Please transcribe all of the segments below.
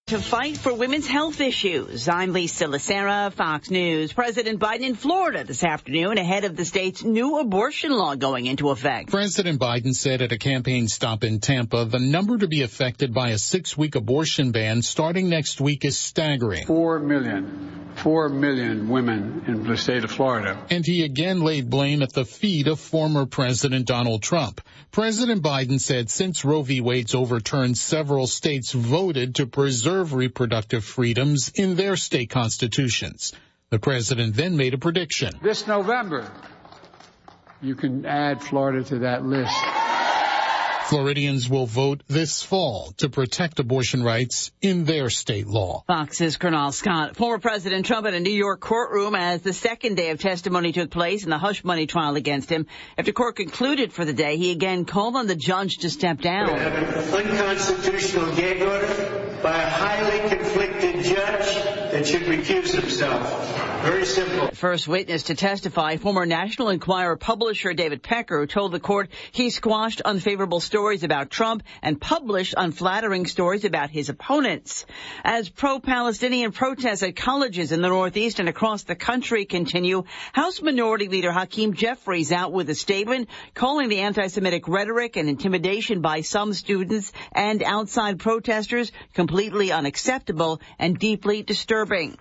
To fight for women's health issues. I'm Lisa Lacera, Fox News. President Biden in Florida this afternoon ahead of the state's new abortion law going into effect. President Biden said at a campaign stop in Tampa, the number to be affected by a 6-week abortion ban starting next week is staggering. 4 million women in the state of Florida. And he again laid blame at the feet of former President Donald Trump. President Biden said since Roe v. Wade's overturned, several states voted to preserve reproductive freedoms in their state constitutions. The president then made a prediction. This November, you can add Florida to that list. Floridians will vote this fall to protect abortion rights in their state law. Fox's Colonel Scott. Former President Trump at a New York courtroom as the second day of testimony took place in the hush money trial against him. After court concluded for the day, he again called on the judge to step down. We have an unconstitutional gag order by a highly conflicted judge that should recuse himself. Very simple. First witness to testify, former National Enquirer publisher David Pecker, who told the court he squashed unfavorable stories about Trump and published unflattering stories about his opponents. As pro-Palestinian protests at colleges in the Northeast and across the country continue, House Minority Leader Hakeem Jeffries out with a statement calling the anti-Semitic rhetoric and intimidation by some students and outside protesters completely unacceptable and deeply disturbing.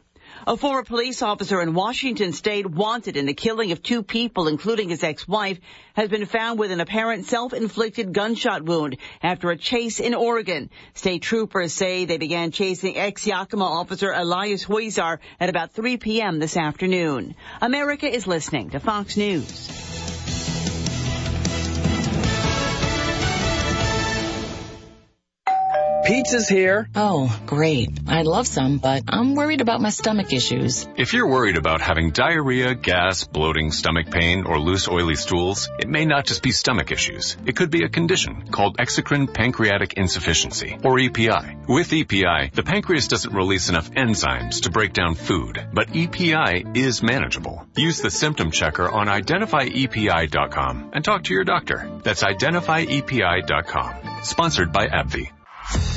A former police officer in Washington state wanted in the killing of 2 people, including his ex-wife, has been found with an apparent self-inflicted gunshot wound after a chase in Oregon. State troopers say they began chasing ex-Yakima officer Elias Huizar at about 3 p.m. this afternoon. America is listening to Fox News. Pizza's here. Oh, great. I'd love some, but I'm worried about my stomach issues. If you're worried about having diarrhea, gas, bloating, stomach pain, or loose, oily stools, it may not just be stomach issues. It could be a condition called exocrine pancreatic insufficiency, or EPI. With EPI, the pancreas doesn't release enough enzymes to break down food, but EPI is manageable. Use the symptom checker on identifyepi.com and talk to your doctor. That's identifyepi.com. Sponsored by AbbVie.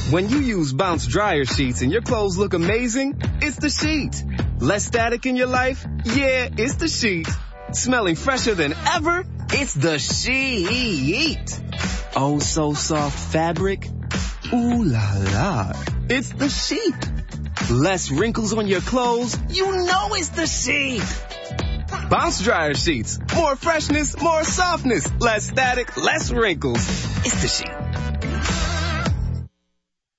When you use Bounce dryer sheets and your clothes look amazing, it's the sheet. Less static in your life? Yeah, it's the sheet. Smelling fresher than ever? It's the sheet. Oh, so soft fabric? Ooh la la. It's the sheet. Less wrinkles on your clothes? You know it's the sheet. Bounce dryer sheets. More freshness, more softness. Less static, less wrinkles. It's the sheet.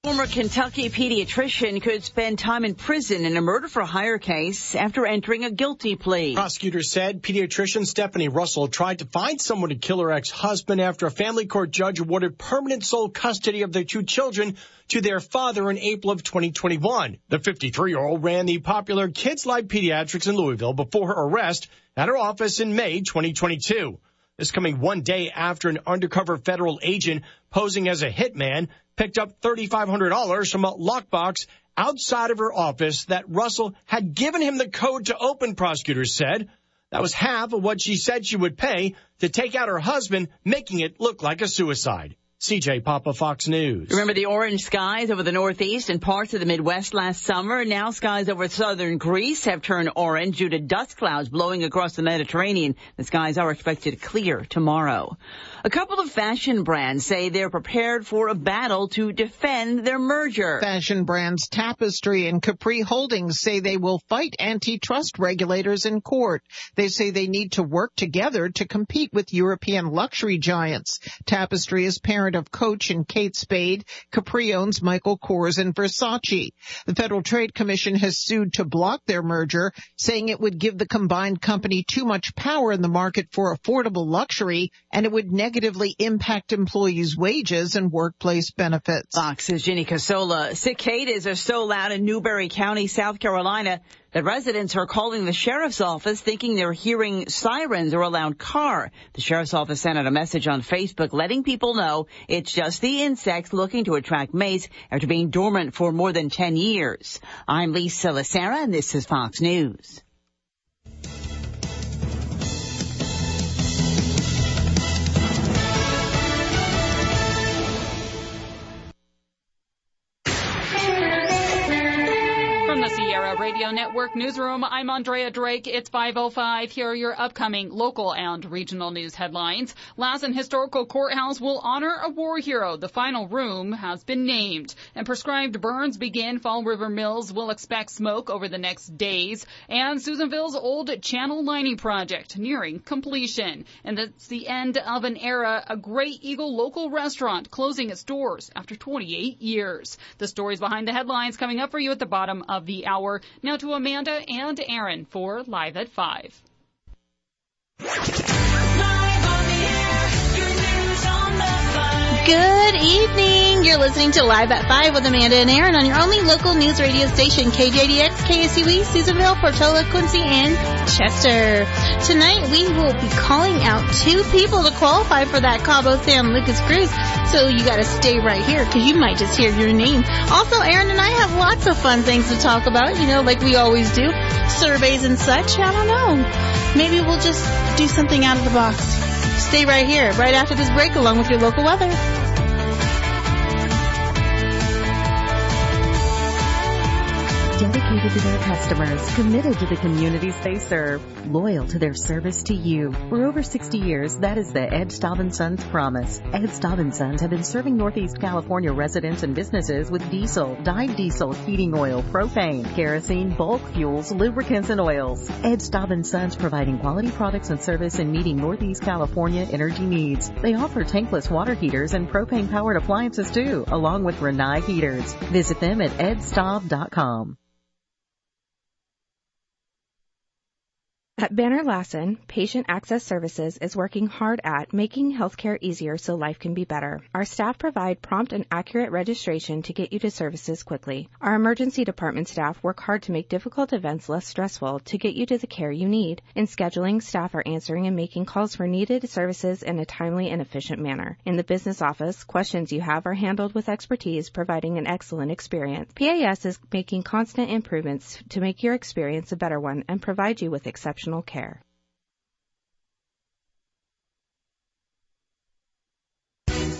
Former Kentucky pediatrician could spend time in prison in a murder-for-hire case after entering a guilty plea. Prosecutors said pediatrician Stephanie Russell tried to find someone to kill her ex-husband after a family court judge awarded permanent sole custody of their 2 children to their father in April of 2021. The 53-year-old ran the popular Kids Live Pediatrics in Louisville before her arrest at her office in May 2022. This coming one day after an undercover federal agent posing as a hitman picked up $3,500 from a lockbox outside of her office that Russell had given him the code to open, prosecutors said. That was half of what she said she would pay to take out her husband, making it look like a suicide. CJ Papa, Fox News. Remember the orange skies over the Northeast and parts of the Midwest last summer? Now skies over southern Greece have turned orange due to dust clouds blowing across the Mediterranean. The skies are expected to clear tomorrow. A couple of fashion brands say they're prepared for a battle to defend their merger. Fashion brands Tapestry and Capri Holdings say they will fight antitrust regulators in court. They say they need to work together to compete with European luxury giants. Tapestry is parent of Coach and Kate Spade. Capri owns Michael Kors and Versace. The Federal Trade Commission has sued to block their merger, saying it would give the combined company too much power in the market for affordable luxury, and it would negatively impact employees' wages and workplace benefits. Fox's Ginny Casola. Cicadas are so loud in Newberry County, South Carolina, that residents are calling the sheriff's office thinking they're hearing sirens or a loud car. The sheriff's office sent out a message on Facebook letting people know it's just the insects looking to attract mates after being dormant for more than 10 years. I'm Lisa Lacera, and this is Fox News. Amera Radio Network Newsroom. I'm Andrea Drake. It's 5:05. Here are your upcoming local and regional news headlines. Lassen Historical Courthouse will honor a war hero. The final room has been named. And prescribed burns begin. Fall River Mills will expect smoke over the next days. And Susanville's old channel lining project nearing completion. And that's the end of an era. A Great Eagle local restaurant closing its doors after 28 years. The stories behind the headlines coming up for you at the bottom of the hour. Now to Amanda and Aaron for Live at 5. Good evening. You're listening to Live at 5 with Amanda and Aaron on your only local news radio station, KJDX, KSUE, Susanville, Portola, Quincy, and Chester. Tonight, we will be calling out 2 people to qualify for that Cabo San Lucas cruise. So you got to stay right here because you might just hear your name. Also, Aaron and I have lots of fun things to talk about, like we always do. Surveys and such. I don't know. Maybe we'll just do something out of the box. Stay right here, right after this break, along with your local weather. Dedicated to their customers, committed to the communities they serve, loyal to their service to you. For over 60 years, that is the Ed Staub & Sons promise. Ed Staub & Sons have been serving Northeast California residents and businesses with diesel, dyed diesel, heating oil, propane, kerosene, bulk fuels, lubricants, and oils. Ed Staub & Sons providing quality products and service in meeting Northeast California energy needs. They offer tankless water heaters and propane-powered appliances too, along with Renai heaters. Visit them at edstaub.com. At Banner Lassen, Patient Access Services is working hard at making healthcare easier so life can be better. Our staff provide prompt and accurate registration to get you to services quickly. Our emergency department staff work hard to make difficult events less stressful to get you to the care you need. In scheduling, staff are answering and making calls for needed services in a timely and efficient manner. In the business office, questions you have are handled with expertise, providing an excellent experience. PAS is making constant improvements to make your experience a better one and provide you with exceptional care.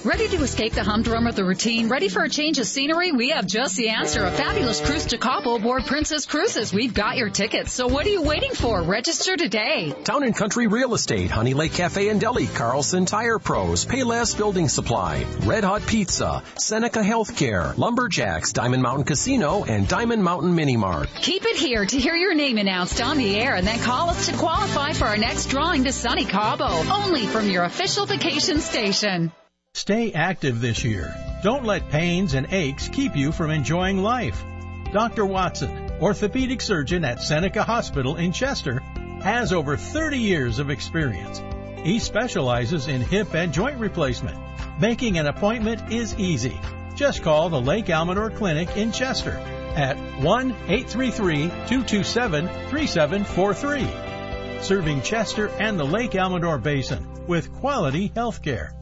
Ready to escape the humdrum of the routine? Ready for a change of scenery? We have just the answer. A fabulous cruise to Cabo aboard Princess Cruises. We've got your tickets. So what are you waiting for? Register today. Town and Country Real Estate, Honey Lake Cafe and Deli, Carlson Tire Pros, Payless Building Supply, Red Hot Pizza, Seneca Healthcare, Lumberjacks, Diamond Mountain Casino, and Diamond Mountain Mini Mart. Keep it here to hear your name announced on the air and then call us to qualify for our next drawing to sunny Cabo. Only from your official vacation station. Stay active this year. Don't let pains and aches keep you from enjoying life. Dr. Watson, orthopedic surgeon at Seneca Hospital in Chester, has over 30 years of experience. He specializes in hip and joint replacement. Making an appointment is easy. Just call the Lake Almanor Clinic in Chester at 1-833-227-3743. Serving Chester and the Lake Almanor Basin with quality health care.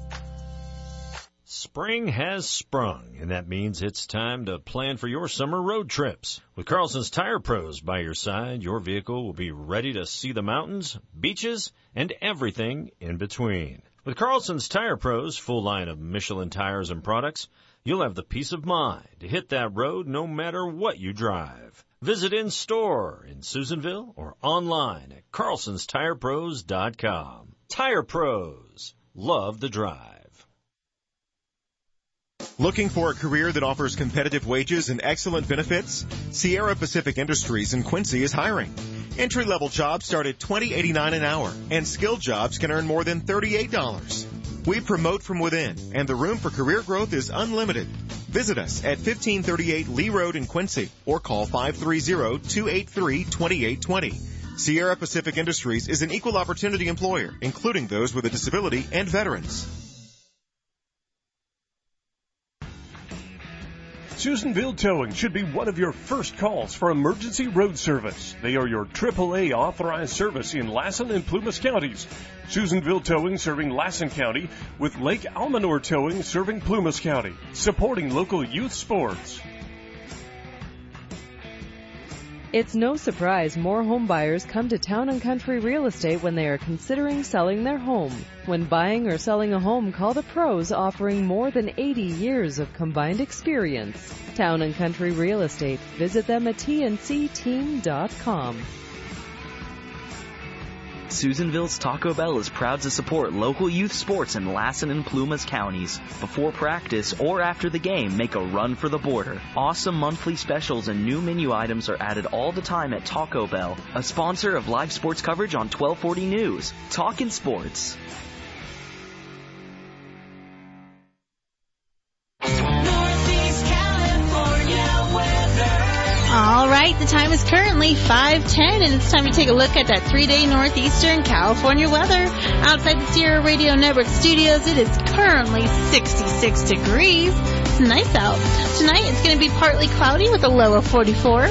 Spring has sprung, and that means it's time to plan for your summer road trips. With Carlson's Tire Pros by your side, your vehicle will be ready to see the mountains, beaches, and everything in between. With Carlson's Tire Pros' full line of Michelin tires and products, you'll have the peace of mind to hit that road no matter what you drive. Visit in-store in Susanville or online at carlsonstirepros.com. Tire Pros. Love the drive. Looking for a career that offers competitive wages and excellent benefits? Sierra Pacific Industries in Quincy is hiring. Entry-level jobs start at $20.89 an hour, and skilled jobs can earn more than $38. We promote from within, and the room for career growth is unlimited. Visit us at 1538 Lee Road in Quincy, or call 530-283-2820. Sierra Pacific Industries is an equal opportunity employer, including those with a disability and veterans. Susanville Towing should be one of your first calls for emergency road service. They are your AAA authorized service in Lassen and Plumas counties. Susanville Towing serving Lassen County with Lake Almanor Towing serving Plumas County, supporting local youth sports. It's no surprise more home buyers come to Town & Country Real Estate when they are considering selling their home. When buying or selling a home, call the pros offering more than 80 years of combined experience. Town & Country Real Estate. Visit them at tncteam.com. Susanville's Taco Bell is proud to support local youth sports in Lassen and Plumas counties. Before practice or after the game, make a run for the border. Awesome monthly specials and new menu items are added all the time at Taco Bell, a sponsor of live sports coverage on 1240 News. Talkin' Sports. All right, the time is currently 5:10, and it's time to take a look at that 3-day Northeastern California weather. Outside the Sierra Radio Network studios, it is currently 66 degrees. It's nice out. Tonight, it's going to be partly cloudy with a low of 44.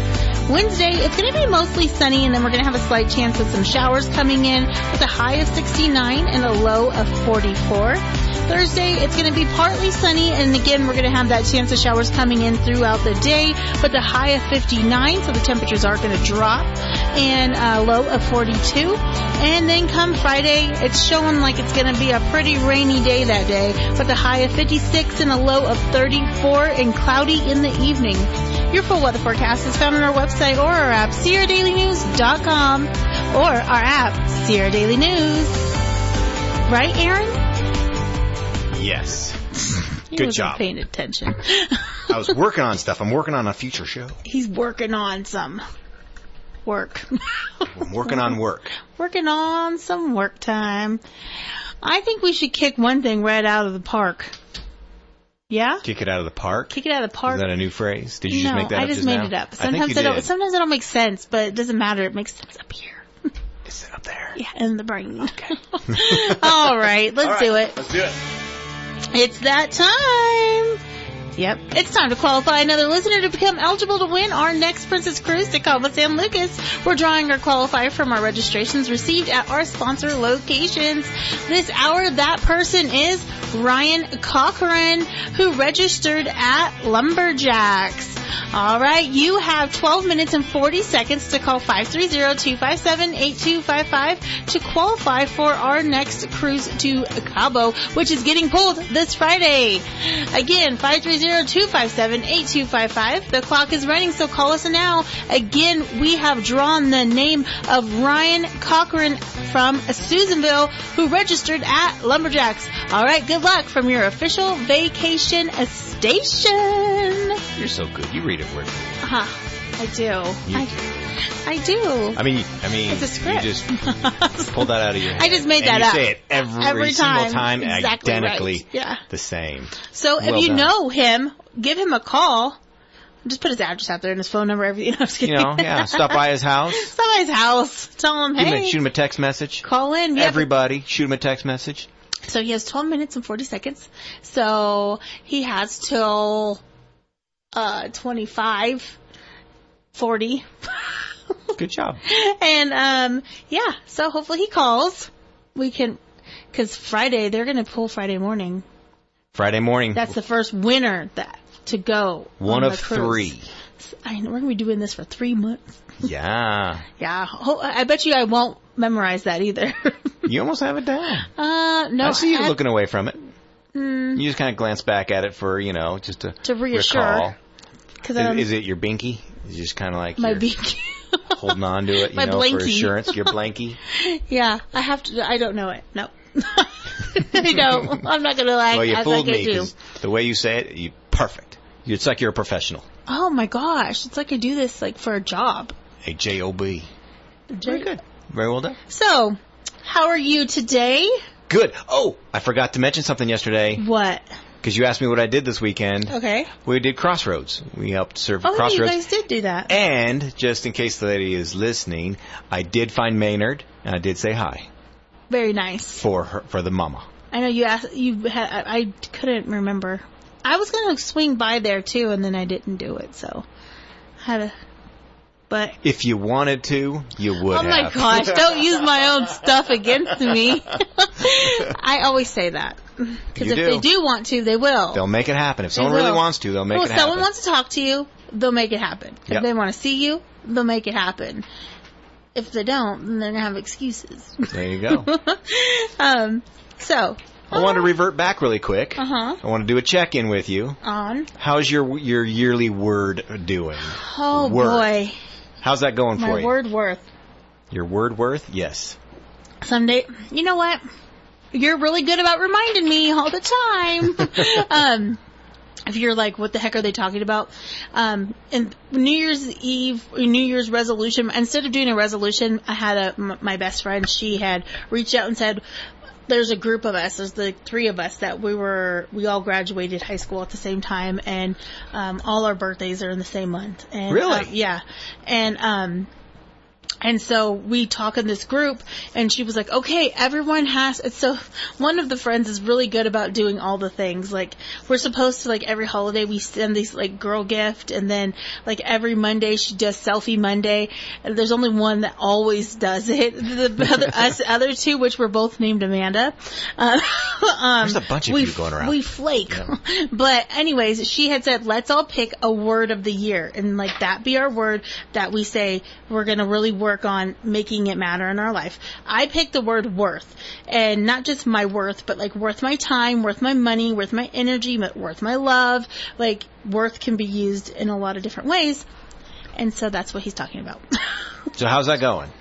Wednesday, it's going to be mostly sunny, and then we're going to have a slight chance of some showers coming in with a high of 69 and a low of 44. Thursday, it's going to be partly sunny, and again, we're going to have that chance of showers coming in throughout the day, but the high of 59, so the temperatures are going to drop, and a low of 42. And then come Friday, it's showing like it's going to be a pretty rainy day that day, with a high of 56 and a low of 34, and cloudy in the evening. Your full weather forecast is found on our website or our app, SierraDailyNews.com, or our app, Sierra Daily News. Right, Aaron? Yes. He Good wasn't job. Paying attention. I was working on stuff. I'm working on a future show. He's working on some work. I'm working on work. Working on some work time. I think we should kick one thing right out of the park. Yeah? Kick it out of the park? Kick it out of the park. Is that a new phrase? Did you just make that up just now? now? I just made it up. Sometimes Sometimes it don't make sense, but it doesn't matter. It makes sense up here. Is it up there? Yeah, in the brain. Okay. All right, let's do it. Let's do it. It's that time. Yep. It's time to qualify another listener to become eligible to win our next Princess Cruise to Cabo San Lucas. We're drawing our qualifier from our registrations received at our sponsor locations. This hour, that person is Ryan Cochran, who registered at Lumberjacks. All right, you have 12 minutes and 40 seconds to call 530-257-8255 to qualify for our next cruise to Cabo, which is getting pulled this Friday. Again, 530-257-8255. The clock is running, so call us now. Again, we have drawn the name of Ryan Cochran from Susanville, who registered at Lumberjacks. All right, good luck from your official vacation station. You're so good. You read it word for word. I do. I do. I mean, it's a script. You just pulled that out of your head. I just made that and up. You say it every single time exactly identically right. the same. So well if you done. know him, give him a call. Just put his address out there and his phone number, everything. No, I'm just kidding. Stop by his house. Stop by his house. Tell him, hey. Shoot him a text message. Call in. Everybody, shoot him a text message. So he has 12 minutes and 40 seconds. So he has till 25:40. Good job. And so hopefully he calls. We can, because Friday, they're going to pull Friday morning. Friday morning. That's the first winner to go. One on of the cruise. 3. I know, we're going to be doing this for 3 months. Yeah. Yeah. I bet you I won't memorize that either. You almost have it down. No. I see you looking away from it. You just kind of glance back at it for, just to reassure. Recall. Is it your binky? Is it just kind of like my binky? Holding on to it, my blankie. for assurance. Your blankie? Yeah, I have to. I don't know it. No. I don't. I'm not going to lie. Well, you fooled me do. The way you say it, perfect. It's like you're a professional. Oh my gosh. It's like I do this for a job. A J-O-B. Very good. Very well done. So, how are you today? Good. Oh, I forgot to mention something yesterday. What? Because you asked me what I did this weekend. Okay. We did Crossroads. We helped serve Oh, Crossroads. you guys did do that. And, just in case the lady is listening, I did find Maynard, and I did say hi. Very nice. For the mama. I know you asked. I couldn't remember. I was going to swing by there, too, and then I didn't do it, so I had to. But if you wanted to, you would have. Oh, my gosh. Don't use my own stuff against me. I always say that. Because if they do want to, they will. They'll make it happen. If someone really wants to, they'll make it happen. If someone wants to talk to you, they'll make it happen. Yep. If they want to see you, they'll make it happen. If they don't, then they're going to have excuses. There you go. So. I want to revert back really quick. Uh-huh. I want to do a check-in with you. On. How's your yearly word doing? Oh, boy. How's that going for you? My word worth. Your word worth? Yes. Someday, you know what? You're really good about reminding me all the time. If you're like, what the heck are they talking about? And New Year's Eve, New Year's resolution, instead of doing a resolution, I had my best friend, she had reached out and said, there's a group of us, there's the 3 of us that we all graduated high school at the same time, and all our birthdays are in the same month. And, really? Yeah. And so we talk in this group, and she was like, okay, everyone has, so one of the friends is really good about doing all the things. Like, we're supposed to, like, every holiday we send these, like, girl gift, and then, like, every Monday she does Selfie Monday, and there's only one that always does it. Us other 2, which were both named Amanda. There's a bunch of you going around. We flake. Yeah. But anyways, she had said, let's all pick a word of the year, and, like, that be our word that we say we're going to really work on making it matter in our life. I picked the word worth, and not just my worth, but like worth my time, worth my money, worth my energy, worth my love. Like, worth can be used in a lot of different ways, and so that's what he's talking about. So how's that going?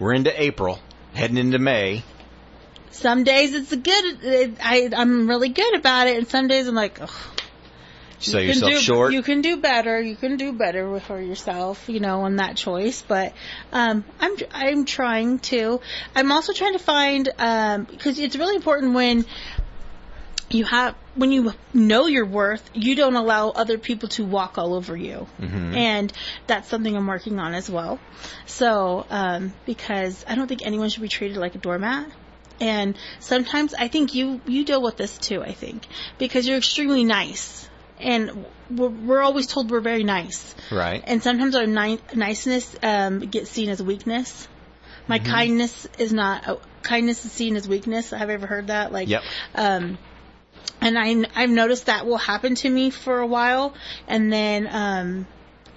We're into April, heading into May. Some days it's good. I'm really good about it, and some days I'm like, ugh. Sell yourself short. You can do better. You can do better for yourself, on that choice. But I'm trying to. I'm also trying to find, because it's really important when you know your worth, you don't allow other people to walk all over you. Mm-hmm. And that's something I'm working on as well. So, because I don't think anyone should be treated like a doormat. And sometimes I think you deal with this too, I think, because you're extremely nice. And we're always told we're very nice. Right. And sometimes our niceness gets seen as weakness. My kindness is not... kindness is seen as weakness. Have you ever heard that? Like, yep. And I've noticed that will happen to me for a while. And then...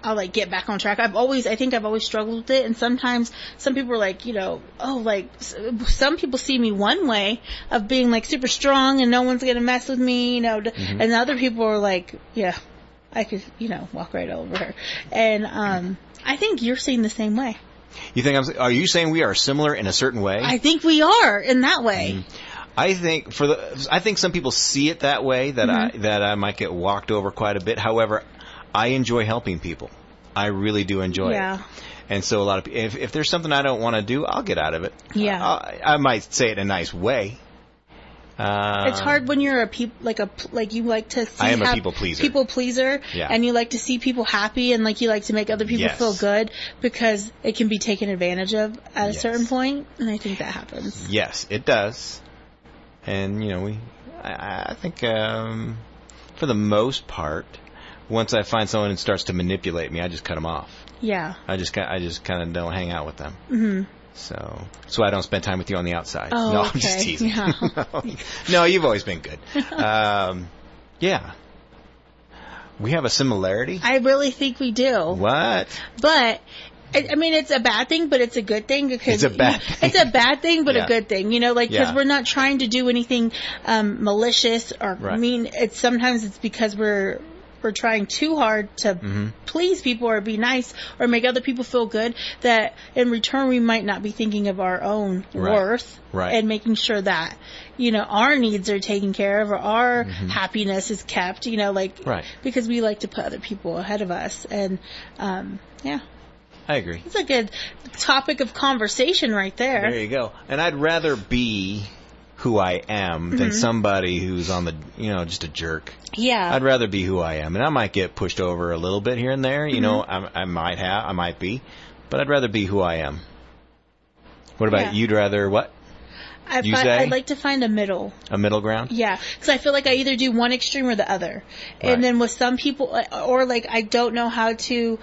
I'll like get back on track. I think I've always struggled with it, and sometimes some people are like, some people see me one way of being like super strong and no one's gonna mess with me, and other people are like, yeah, I could, walk right over her. And I think you're seeing the same way. You think are you saying we are similar in a certain way? I think we are in that way. I think some people see it that way, that I might get walked over quite a bit. However, I enjoy helping people. I really do enjoy it. And so a lot of if there's something I don't want to do, I'll get out of it. Yeah. I might say it in a nice way. It's hard when you're you like to see. I am a people pleaser. People pleaser. Yeah. And you like to see people happy, and like you like to make other people feel good, because it can be taken advantage of at a certain point, and I think that happens. Yes, it does. And I think for the most part, once I find someone who starts to manipulate me, I just cut them off. Yeah. I just kind of don't hang out with them. Mm-hmm. So that's why I don't spend time with you on the outside. Oh, no, okay. I'm just teasing. Yeah. No, you've always been good. Yeah. We have a similarity. I really think we do. What? But I mean, it's a bad thing, but it's a good thing, because it's a bad thing. It's a bad thing, but a good thing, because we're not trying to do anything malicious or mean. Sometimes it's because we're trying too hard to please people or be nice or make other people feel good, that in return we might not be thinking of our own worth and making sure that our needs are taken care of, or our happiness is kept, because we like to put other people ahead of us. And I agree. It's a good topic of conversation right there. There you go. And I'd rather be who I am than somebody who's on the, just a jerk. Yeah. I'd rather be who I am. And I might get pushed over a little bit here and there. I might be. But I'd rather be who I am. What about you'd rather what? I'd like to find a middle. A middle ground? Yeah. Because I feel like I either do one extreme or the other. And then with some people, or like I don't know how to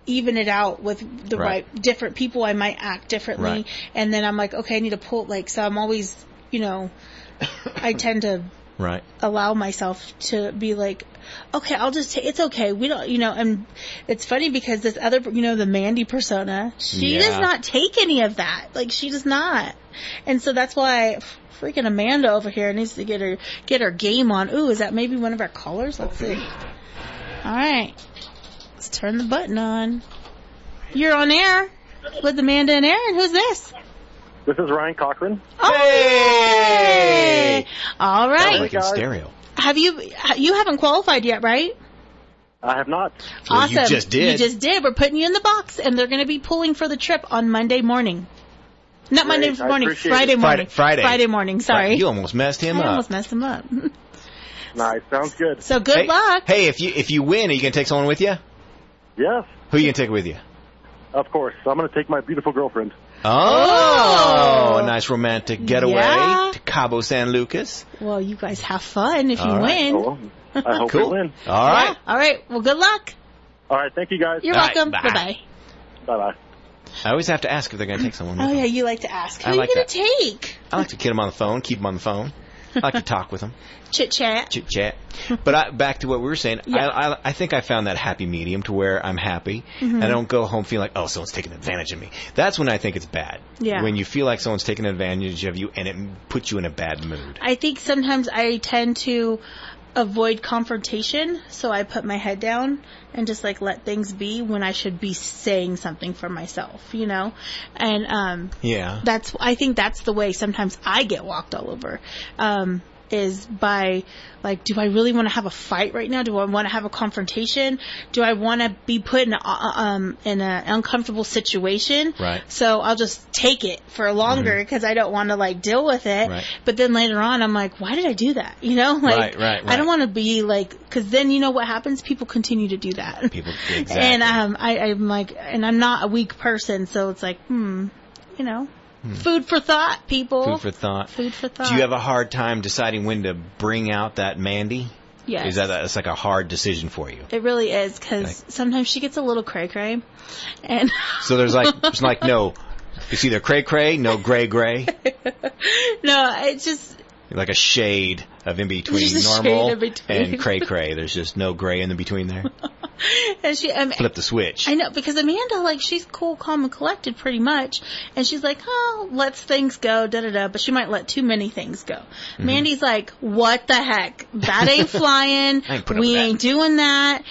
even it out with the right different people. I might act differently, and then I'm like, okay, I need to pull, so I'm always, I tend to Right. allow myself to be like, okay, I'll just take, it's okay. We don't, and it's funny because this other, the Mandy persona, she does not take any of that. Like, she does not. And so that's why freaking Amanda over here needs to get her game on. Ooh, is that maybe one of our callers? Let's see. All right. Let's turn the button on. You're on air with Amanda and Aaron. Who's this? This is Ryan Cochran. Oh, hey! All right. Like in stereo. You haven't qualified yet, right? I have not. Well, Awesome. you just did. You just did. We're putting you in the box, and they're going to be pulling for the trip on Monday morning. Not Great. Monday morning, appreciate Friday it. morning. Friday morning, sorry. You almost messed him I up. almost messed him up. Nice. Sounds good. So good luck. Hey, if you win, are you going to take someone with you? Yes, Who are you going to take with you? of course. I'm going to take my beautiful girlfriend. Oh, a nice romantic getaway Yeah. to Cabo San Lucas. Well, you guys have fun if you All right. win. Oh, I hope Cool. we win. All right. Yeah. All right. Well, good luck. All right. Thank you, guys. You're All right, welcome. bye. Bye-bye. Bye-bye. I always have to ask if they're going to take someone with Oh, them. yeah, you like to ask. Who I are like you going that. to take? I like to get them on the phone, keep them on the phone. I like to talk with them, Chit-chat. chit-chat. But back to what we were saying, Yeah. I think I found that happy medium to where I'm happy, and I don't go home feeling like, oh, someone's taking advantage of me. That's when I think it's bad. Yeah. When you feel like someone's taking advantage of you, and it puts you in a bad mood. I think sometimes I tend to avoid confrontation, so I put my head down and just like let things be when I should be saying something for myself, and Yeah. I think that's the way sometimes I get walked all over, is by like, do I really want to have a fight right now? Do I want to have a confrontation? Do I want to be put in an uncomfortable situation? Right. So I'll just take it for longer because I don't want to like deal with it. Right. But then later on, I'm like, why did I do that? Like, Right. I don't want to be like, because then you know what happens? People continue to do that. People, exactly. And I'm like, and I'm not a weak person, so it's like, food for thought, people. Food for thought. Food for thought. Do you have a hard time deciding when to bring out that Mandy? Yes. Is that's like a hard decision for you? It really is, because sometimes she gets a little cray-cray. And So there's like no, it's either cray-cray, no gray-gray. no, it's just, Like a shade of in between There's a normal shade in between. and cray-cray. There's just no gray in the between there. and she, Flip the switch. I know, because Amanda, like, she's cool, calm, and collected pretty much. And she's like, oh, lets things go, da-da-da, but she might let too many things go. Mm-hmm. Mandy's like, what the heck? That ain't flying. I ain't putting up We with that. ain't doing that.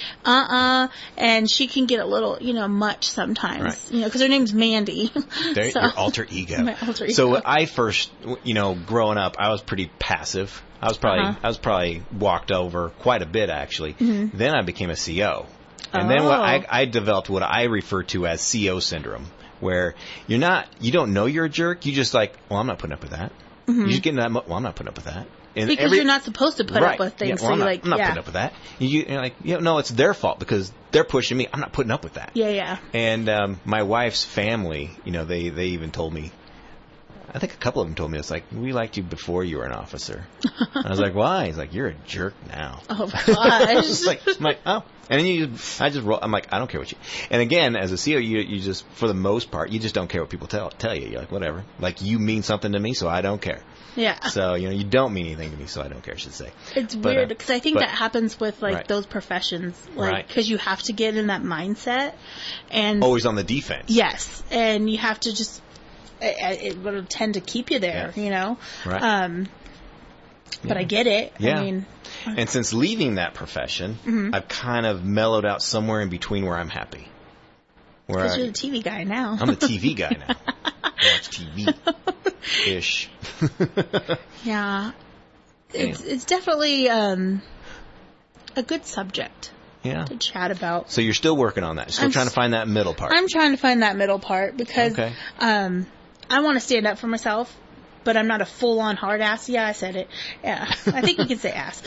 And she can get a little, much sometimes. Right. Because her name's Mandy. There, So- your alter ego. My alter ego. So when I first, growing up, I was pretty passive. I was probably walked over quite a bit actually. Mhm. Then I became a CO. And then I developed what I refer to as CO syndrome, where you don't know you're a jerk. You just like, well, I'm not putting up with that. Mhm. You just get in that, well, I'm not putting up with that. And because you're not supposed to put right. up with things. Yeah, well, so I'm not putting up with that. You're like, no, it's their fault because they're pushing me. I'm not putting up with that. Yeah. And my wife's family, they even told me, I think a couple of them told me, it's like, we liked you before you were an officer. I was like, why? He's like, you're a jerk now. Oh, gosh. I'm like, oh. And then I just roll. I'm like, I don't care what you. And again, as a CO, you just, for the most part, you just don't care what people tell you. You're like, whatever. Like, you mean something to me, so I don't care. Yeah. So, you don't mean anything to me, so I don't care, I should say. It's weird because I think that happens with like Right. those professions, like Right. because you have to get in that mindset, and Always on the defense. yes, and you have to just it will tend to keep you there, Right. But I get it. Yeah. I mean, And since leaving that profession, Mhm. I've kind of mellowed out somewhere in between where I'm happy. Where because you're the TV guy now. I'm the TV guy now. I watch TV-ish. Yeah, it's definitely a good subject Yeah. to chat about. So you're still working on that. Still I'm trying to find that middle part. I'm trying to find that middle part because Okay. I want to stand up for myself, but I'm not a full-on hard ass. Yeah, I said it. Yeah, I think you can say ass.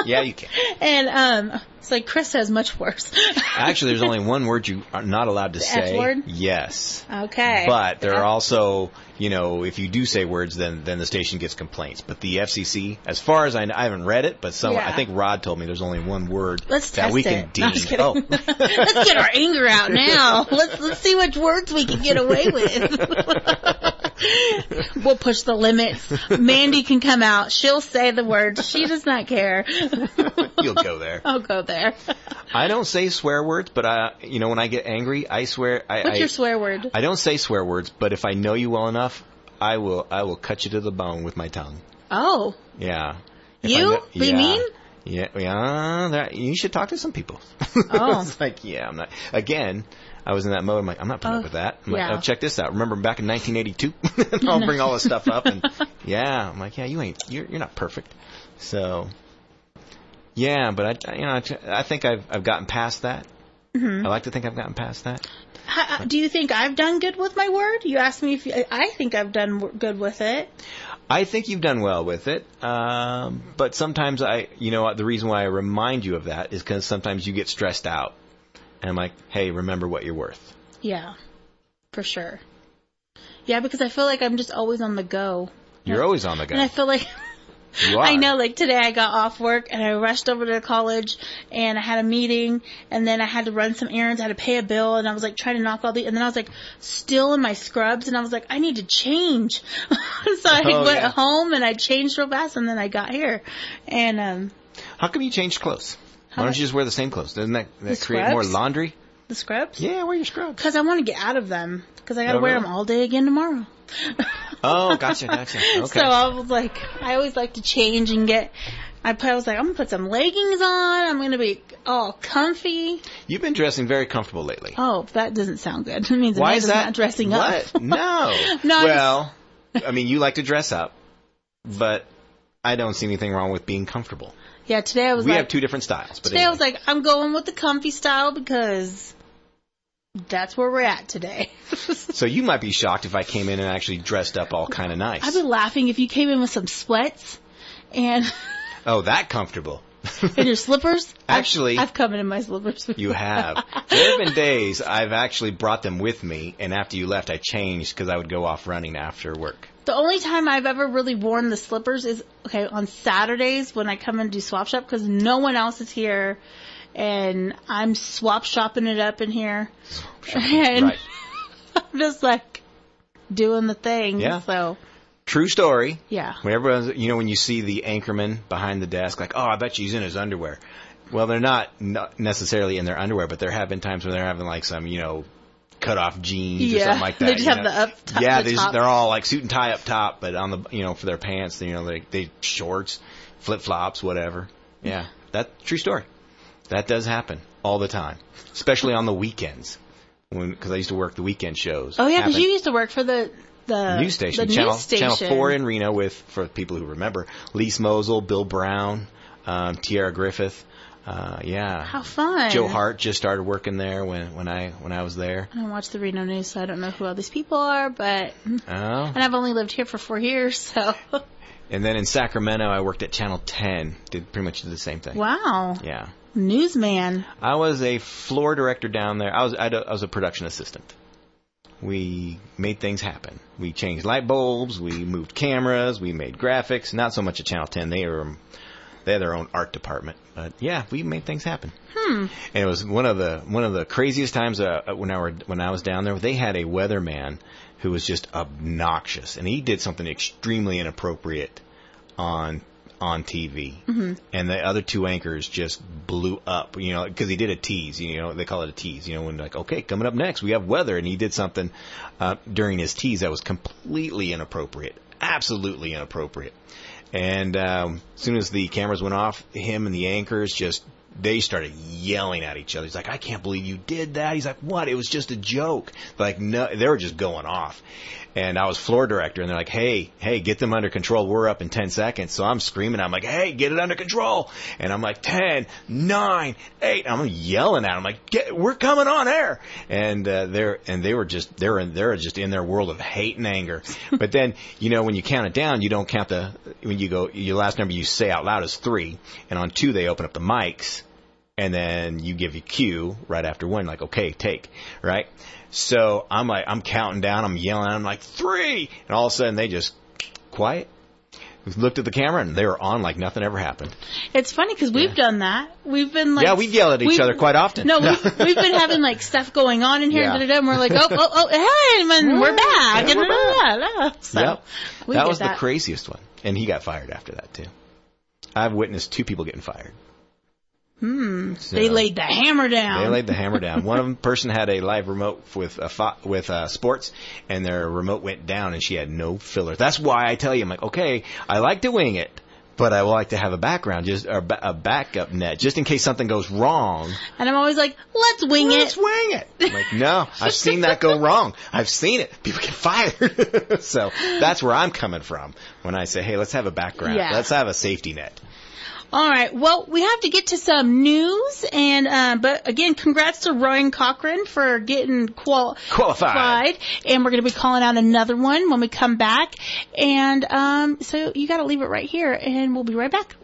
Yeah, you can. And it's like Chris says much worse. Actually, there's only one word you are not allowed to The say. F word? Yes. Okay. But there are also, if you do say words, then the station gets complaints. But the FCC, as far as I haven't read it, but Yeah. I think Rod told me there's only one word Let's that test we it. can No, I'm just deem. kidding. Let's get our anger out now. Let's see which words we can get away with. We'll push the limits. Mandy can come out. She'll say the words. She does not care. You'll go there. I'll go there. I don't say swear words, but when I get angry, I swear. What's your swear word? I don't say swear words, but if I know you well enough, I will cut you to the bone with my tongue. Oh. Yeah. You? Be mean? Yeah. You should talk to some people. Oh. It's like, yeah, I'm not. Again, I was in that mode. I'm like, I'm not putting up with that. I'm like, oh, check this out. Remember back in 1982? I'll bring all this stuff up, and I'm like, yeah, you're not perfect. So, yeah, but I think I've gotten past that. Mm-hmm. I like to think I've gotten past that. Do you think I've done good with my word? You asked me I think I've done good with it. I think you've done well with it, but sometimes the reason why I remind you of that is because sometimes you get stressed out. And I'm like, hey, remember what you're worth. Yeah, for sure. Yeah, because I feel like I'm just always on the go. You're always on the go. And I feel like... You are. I know, like today I got off work and I rushed over to college and I had a meeting and then I had to run some errands. I had to pay a bill and I was like trying to knock all and then I was like still in my scrubs and I was like, I need to change. So I went home and I changed real fast and then I got here. And, how come you changed clothes? Why don't you just wear the same clothes? Doesn't that create scrubs? More laundry? The scrubs? Yeah, wear your scrubs. Because I want to get out of them. Because I got to wear them all day again tomorrow. Oh, gotcha. Okay. So I was like, I always like to change and I was like, I'm going to put some leggings on. I'm going to be all comfy. You've been dressing very comfortable lately. Oh, that doesn't sound good. It means Why is that? Not dressing up. What? No. Well, I mean, you like to dress up, but I don't see anything wrong with being comfortable. Yeah, today I was We have two different styles. But today I was like, I'm going with the comfy style because that's where we're at today. So you might be shocked if I came in and actually dressed up all kind of nice. I'd be laughing if you came in with some sweats and... Oh, that comfortable. And your slippers? Actually... I've come in my slippers before. You have. There have been days I've actually brought them with me, and after you left, I changed because I would go off running after work. The only time I've ever really worn the slippers is, on Saturdays when I come and do swap shop because no one else is here and I'm swap shopping it up in here. And right. I'm just like doing the thing. Yeah. So. True story. Yeah. When everyone's, when you see the anchorman behind the desk, like, oh, I bet he's in his underwear. Well, they're not necessarily in their underwear, but there have been times when they're having like some, cut off jeans or something like that. They just have the up top. Yeah, they're all like suit and tie up top, but on the for their pants, they shorts, flip flops, whatever. Yeah, that's true story. That does happen all the time, especially on the weekends, because I used to work the weekend shows. Oh yeah, because you used to work for the news station, Channel 4 in Reno for people who remember, Lise Mosel, Bill Brown, Tiara Griffith. Yeah. How fun. Joe Hart just started working there when I was there. I don't watch the Reno news, so I don't know who all these people are, but and I've only lived here for 4 years, so. And then in Sacramento, I worked at Channel 10. Pretty much did the same thing. Wow. Yeah. Newsman. I was a floor director down there. I was a production assistant. We made things happen. We changed light bulbs. We moved cameras. We made graphics. Not so much at Channel 10. They had their own art department, but yeah, we made things happen. And it was one of the craziest times when I was down there. They had a weatherman who was just obnoxious, and he did something extremely inappropriate on TV. Mm-hmm. And the other two anchors just blew up, because he did a tease. They call it a tease. When like, okay, coming up next we have weather, and he did something during his tease that was completely inappropriate, absolutely inappropriate. And as soon as the cameras went off, him and the anchors they started yelling at each other. He's like, I can't believe you did that. He's like, what? It was just a joke. Like, no, they were just going off. And I was floor director, and they're like, hey, get them under control. We're up in 10 seconds. So I'm screaming. I'm like, hey, get it under control. And I'm like, 10, 9, 8. I'm yelling at them like, we're coming on air. And they're just in their world of hate and anger. But then, when you count it down, you don't count when you go, your last number you say out loud is 3. And on 2, they open up the mics. And then you give your cue right after 1, like, okay, take, right? So I'm counting down, I'm yelling, I'm like, 3! And all of a sudden they just quiet. looked at the camera and they were on like nothing ever happened. It's funny because we've done that. We've been like... Yeah, we yell at each other quite often. No, we've been having like stuff going on in here, and we're like, hey, man, we're back. Yeah, we're back. So that was the craziest one. And he got fired after that, too. I've witnessed 2 people getting fired. So they laid the hammer down. They laid the hammer down. One person had a live remote with sports, and their remote went down, and she had no filler. That's why I tell you, I'm like, okay, I like to wing it, but I like to have a background, a backup net, just in case something goes wrong. And I'm always like, let's wing it. Let's wing it. I'm like, no, I've seen that go wrong. I've seen it. People get fired. So that's where I'm coming from when I say, hey, let's have a background. Yeah. Let's have a safety net. All right. Well, we have to get to some news, and but again, congrats to Ryan Cochran for getting qualified. And we're going to be calling out another one when we come back. And so you got to leave it right here, and we'll be right back.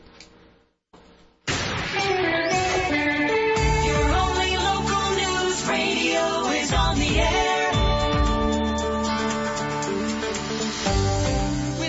Your only local news radio is on the air.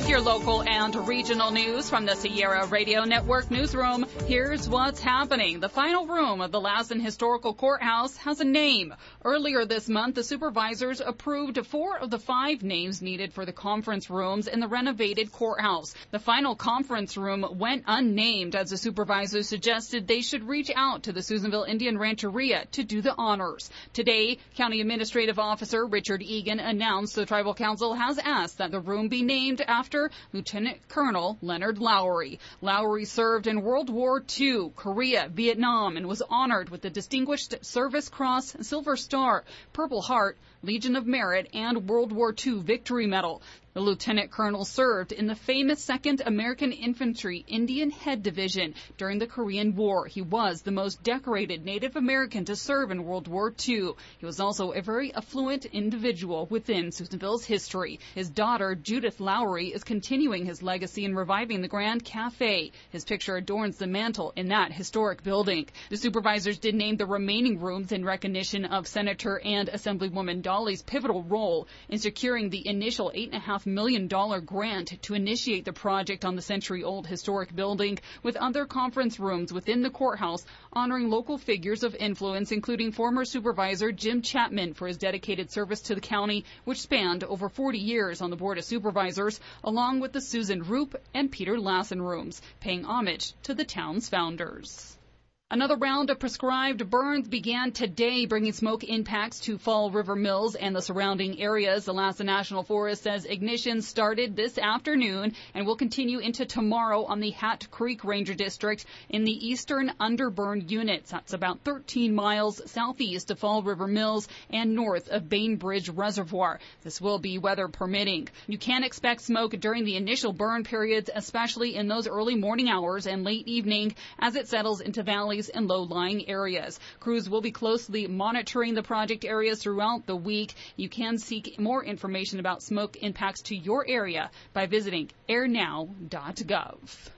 Your local and regional news from the Sierra Radio Network newsroom. Here's what's happening. The final room of the Lassen Historical Courthouse has a name. Earlier this month, the supervisors approved 4 of the 5 names needed for the conference rooms in the renovated courthouse. The final conference room went unnamed as the supervisors suggested they should reach out to the Susanville Indian Rancheria to do the honors. Today, County Administrative Officer Richard Egan announced the Tribal Council has asked that the room be named after Lieutenant Colonel Leonard Lowry. Lowry served in World War II, Korea, Vietnam, and was honored with the Distinguished Service Cross, Silver Star, Purple Heart, Legion of Merit, and World War II Victory Medal. The lieutenant colonel served in the famous 2nd American Infantry Indian Head Division during the Korean War. He was the most decorated Native American to serve in World War II. He was also a very affluent individual within Susanville's history. His daughter, Judith Lowry, is continuing his legacy in reviving the Grand Cafe. His picture adorns the mantel in that historic building. The supervisors did name the remaining rooms in recognition of Senator and Assemblywoman Dolly's pivotal role in securing the initial $8.5 million grant to initiate the project on the century-old historic building, with other conference rooms within the courthouse honoring local figures of influence, including former supervisor Jim Chapman for his dedicated service to the county, which spanned over 40 years on the Board of Supervisors, along with the Susan Roop and Peter Lassen rooms, paying homage to the town's founders. Another round of prescribed burns began today, bringing smoke impacts to Fall River Mills and the surrounding areas. The Lassen National Forest says ignition started this afternoon and will continue into tomorrow on the Hat Creek Ranger District in the eastern underburn units. That's about 13 miles southeast of Fall River Mills and north of Bainbridge Reservoir. This will be weather permitting. You can expect smoke during the initial burn periods, especially in those early morning hours and late evening as it settles into valleys and low-lying areas. Crews will be closely monitoring the project areas throughout the week. You can seek more information about smoke impacts to your area by visiting airnow.gov.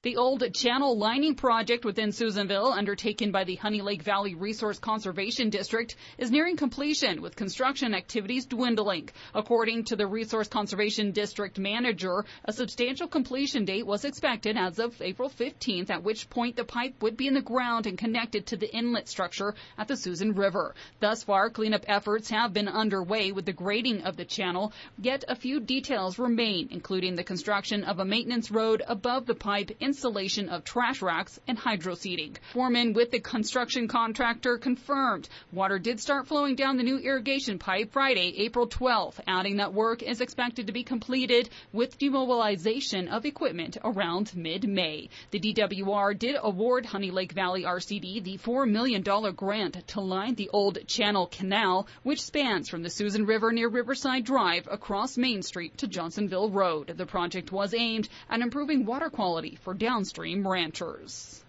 The Old Channel Lining Project within Susanville, undertaken by the Honey Lake Valley Resource Conservation District, is nearing completion, with construction activities dwindling. According to the Resource Conservation District manager, a substantial completion date was expected as of April 15th, at which point the pipe would be in the ground and connected to the inlet structure at the Susan River. Thus far, cleanup efforts have been underway with the grading of the channel, yet a few details remain, including the construction of a maintenance road above the pipe, installation of trash racks, and hydro seeding. Foreman with the construction contractor confirmed water did start flowing down the new irrigation pipe Friday, April 12th, adding that work is expected to be completed with demobilization of equipment around mid-May. The DWR did award Honey Lake Valley RCD the $4 million grant to line the Old Channel Canal, which spans from the Susan River near Riverside Drive across Main Street to Johnsonville Road. The project was aimed at improving water quality for downstream ranchers.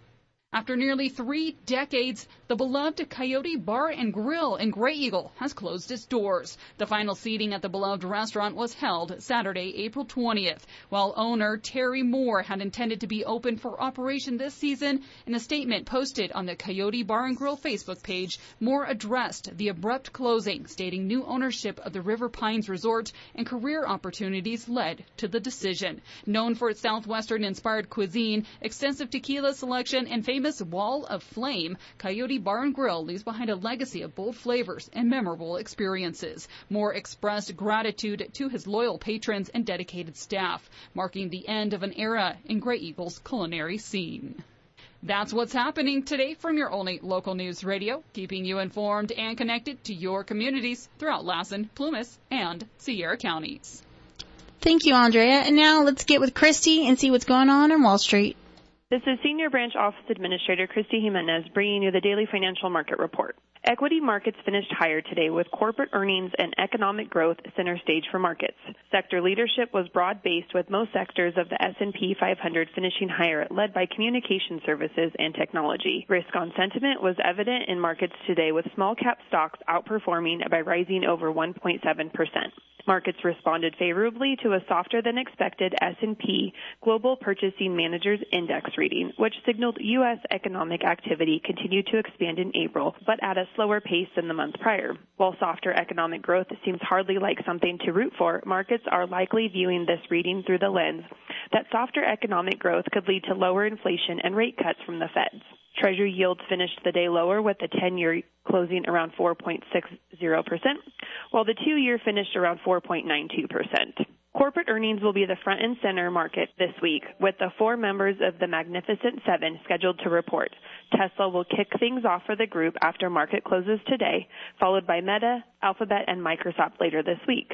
After nearly 3 decades, the beloved Coyote Bar and Grill in Grey Eagle has closed its doors. The final seating at the beloved restaurant was held Saturday, April 20th. While owner Terry Moore had intended to be open for operation this season, in a statement posted on the Coyote Bar and Grill Facebook page, Moore addressed the abrupt closing, stating new ownership of the River Pines Resort and career opportunities led to the decision. Known for its Southwestern-inspired cuisine, extensive tequila selection, and famous Wall of Flame, Coyote Bar and Grill leaves behind a legacy of bold flavors and memorable experiences. Moore expressed gratitude to his loyal patrons and dedicated staff, marking the end of an era in Grey Eagle's culinary scene. That's what's happening today from your only local news radio, keeping you informed and connected to your communities throughout Lassen, Plumas, and Sierra counties. Thank you, Andrea. And now let's get with Christy and see what's going on Wall Street. This is Senior Branch Office Administrator Christy Jimenez bringing you the daily financial market report. Equity markets finished higher today with corporate earnings and economic growth center stage for markets. Sector leadership was broad-based with most sectors of the S&P 500 finishing higher, led by communication services and technology. Risk on sentiment was evident in markets today with small-cap stocks outperforming by rising over 1.7%. Markets responded favorably to a softer-than-expected S&P Global Purchasing Managers Index reading, which signaled U.S. economic activity continued to expand in April, but at a slower pace than the month prior. While softer economic growth seems hardly like something to root for, markets are likely viewing this reading through the lens that softer economic growth could lead to lower inflation and rate cuts from the Feds. Treasury yields finished the day lower with the 10-year closing around 4.60%, while the 2-year finished around 4.92%. Corporate earnings will be the front and center market this week, with the 4 members of the Magnificent Seven scheduled to report. Tesla will kick things off for the group after market closes today, followed by Meta, Alphabet, and Microsoft later this week.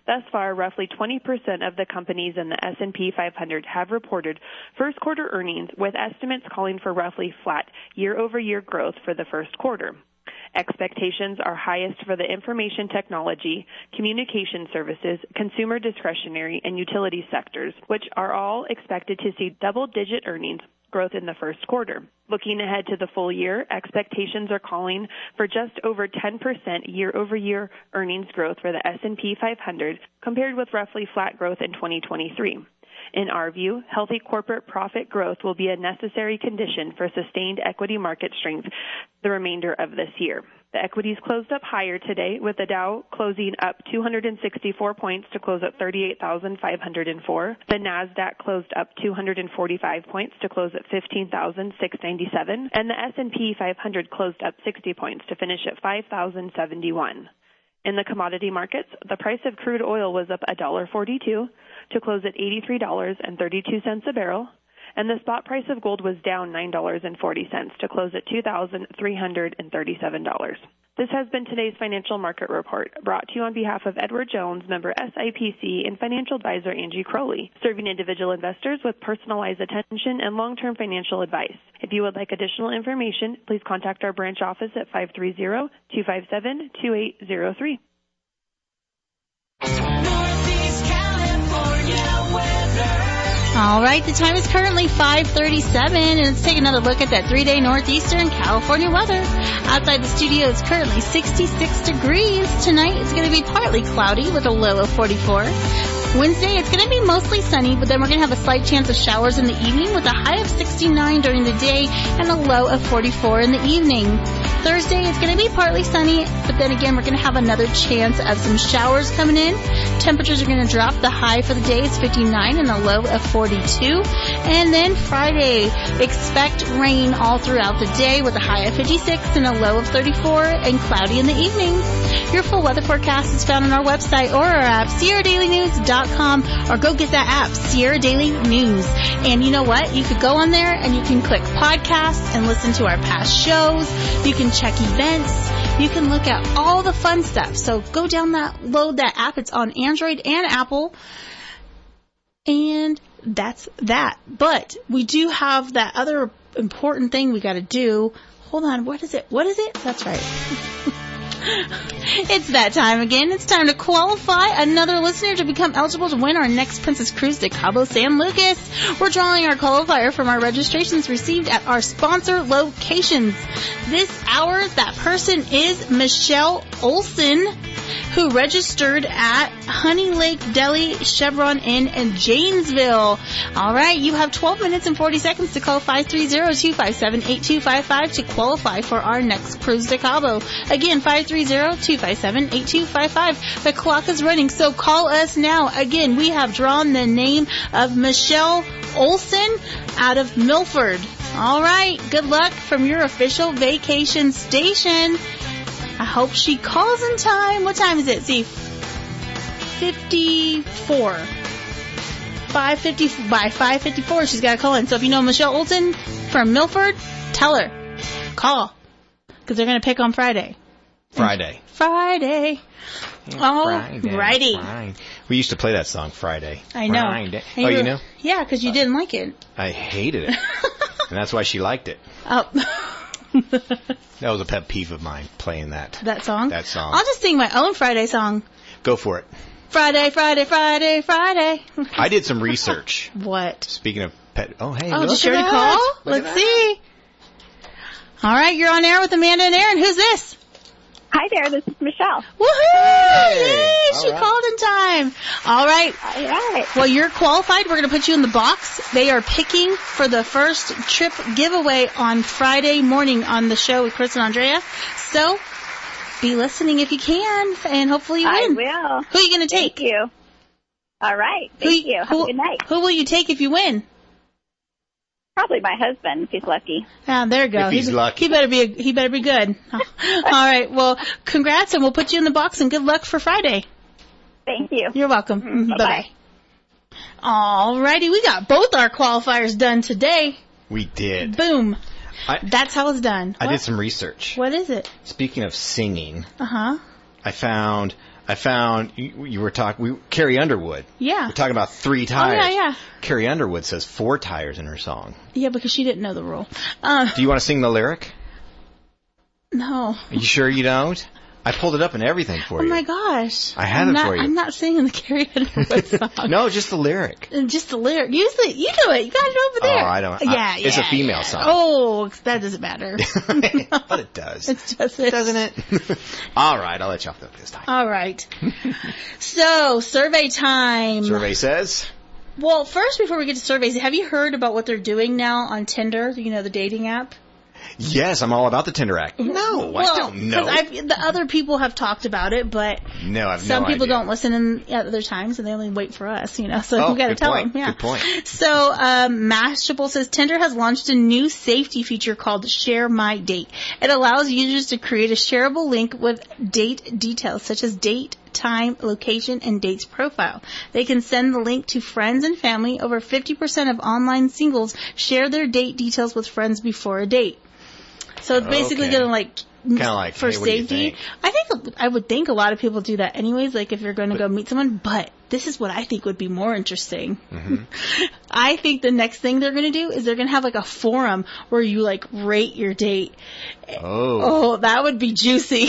Thus far, roughly 20% of the companies in the S&P 500 have reported first quarter earnings, with estimates calling for roughly flat year-over-year growth for the first quarter. Expectations are highest for the information technology, communication services, consumer discretionary, and utility sectors, which are all expected to see double-digit earnings growth in the first quarter. Looking ahead to the full year, expectations are calling for just over 10% year-over-year earnings growth for the S&P 500, compared with roughly flat growth in 2023. In our view, healthy corporate profit growth will be a necessary condition for sustained equity market strength the remainder of this year. The equities closed up higher today, with the Dow closing up 264 points to close at 38,504. The Nasdaq closed up 245 points to close at 15,697, and the S&P 500 closed up 60 points to finish at 5,071. In the commodity markets, the price of crude oil was up $1.42 to close at $83.32 a barrel, and the spot price of gold was down $9.40 to close at $2,337. This has been today's financial market report, brought to you on behalf of Edward Jones, member SIPC, and financial advisor Angie Crowley, serving individual investors with personalized attention and long-term financial advice. If you would like additional information, please contact our branch office at 530-257-2803. All right, the time is currently 5:37, and let's take another look at that 3-day northeastern California weather. Outside the studio, it's currently 66 degrees. Tonight, it's going to be partly cloudy with a low of 44. Wednesday, it's going to be mostly sunny, but then we're going to have a slight chance of showers in the evening with a high of 69 during the day and a low of 44 in the evening. Thursday, it's going to be partly sunny, but then again, we're going to have another chance of some showers coming in. Temperatures are going to drop. The high for the day is 59 and a low of 42. And then Friday, expect rain all throughout the day with a high of 56 and a low of 34 and cloudy in the evening. Your full weather forecast is found on our website or our app, SierraDailyNews.com, or go get that app, Sierra Daily News. And you know what? You could go on there and you can click podcasts and listen to our past shows. You can check events. You can look at all the fun stuff. So go load that app. It's on Android and Apple. And that's that. But we do have that other important thing we got to do. Hold on. What is it? That's right. It's that time again. It's time to qualify another listener to become eligible to win our next Princess Cruise to Cabo San Lucas. We're drawing our qualifier from our registrations received at our sponsor locations. This hour, that person is Michelle Olson, who registered at Honey Lake Deli Chevron Inn in Janesville. All right, you have 12 minutes and 40 seconds to call 530-257-8255 to qualify for our next cruise to Cabo. Again, 530-257-8255. The clock is running, so call us now. Again, we have drawn the name of Michelle Olson out of Milford. All right, good luck from your official vacation station. I hope she calls in time. What time is it? See, 54. 5:50 by 5:54. She's got to call in. So if you know Michelle Olson from Milford, tell her. Call. Because they're going to pick on Friday. Friday. All righty. We used to play that song, Friday. I know. Friday. Oh, you know? Yeah, because you didn't like it. I hated it. And that's why she liked it. Oh. That was a pet peeve of mine, playing that. That song? That song. I'll just sing my own Friday song. Go for it. Friday, Friday, Friday, Friday. I did some research. What? Speaking of pet... Oh, hey, Oh, look did you at already that. call? Look Let's at see. All right, you're on air with Amanda and Aaron. Who's this? Hi there, this is Michelle. Woohoo! Hey! Yay, she All right. called in time. All right. Well, you're qualified. We're going to put you in the box. They are picking for the first trip giveaway on Friday morning on the show with Chris and Andrea. So, be listening if you can, and hopefully you win. I will. Who are you going to take? Thank you. All right. Thank you. Have a good night. Who will you take if you win? Probably my husband, if he's lucky. Ah, there you go. If he's lucky. He better be good. All right. Well, congrats, and we'll put you in the box, and good luck for Friday. Thank you. You're welcome. Bye-bye. All righty. We got both our qualifiers done today. We did. Boom. That's how it's done. I did some research. What is it? Speaking of singing, Uh-huh. I found you were talking Carrie Underwood. Yeah. We're talking about 3 Oh, tires. yeah. Carrie Underwood says 4 tires in her song. Yeah, because she didn't know the rule. Do you want to sing the lyric? No. Are you sure you don't? I pulled it up and everything for Oh, you. my gosh. I have it for you. I'm not singing the Carrie Underwood song. No, just the lyric. Just the lyric. Usually, you do it. You got it over there. Oh, I don't. Yeah, It's a yeah, female yeah. song. Oh, that doesn't matter. But it does. It doesn't. Doesn't it? All right, I'll let you off the hook this time. All right. So, survey time. Survey says... Well, first, before we get to surveys, have you heard about what they're doing now on Tinder, you know, the dating app? Yes, I'm all about the Tinder Act. No, I don't know. Because the other people have talked about it, but No, I've some no people idea. don't listen at other times, and they only wait for us, you know, so Oh, we got to good tell point. them. Yeah. Good point. So, Mashable says Tinder has launched a new safety feature called Share My Date. It allows users to create a shareable link with date details, such as date, time, location, and date's profile. They can send the link to friends and family. Over 50% of online singles share their date details with friends before a date. So it's basically Okay. going to like Kinda like, for hey, what do you safety. think? I would think a lot of people do that anyways, like if you're going to go meet someone, but this is what I think would be more interesting. Mm-hmm. I think the next thing they're going to do is they're going to have like a forum where you like rate your date. Oh, that would be juicy.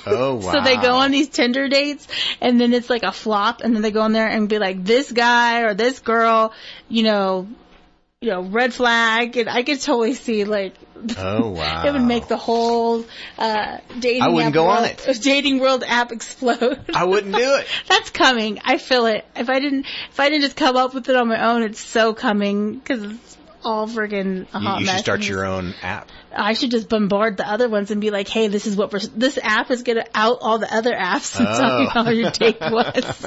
Oh, wow. So they go on these Tinder dates, and then it's like a flop, and then they go on there and be like, this guy or this girl, you know, red flag, and I could totally see like, Oh, wow. it would make the whole dating. I wouldn't app go on world, dating world app explode. I wouldn't do it. That's coming. I feel it. If I didn't just come up with it on my own, it's so coming because it's all friggin' a hot You mess. should start your own app. I should just bombard the other ones and be like, hey, this is what this app is going to out all the other apps and tell me how your date was.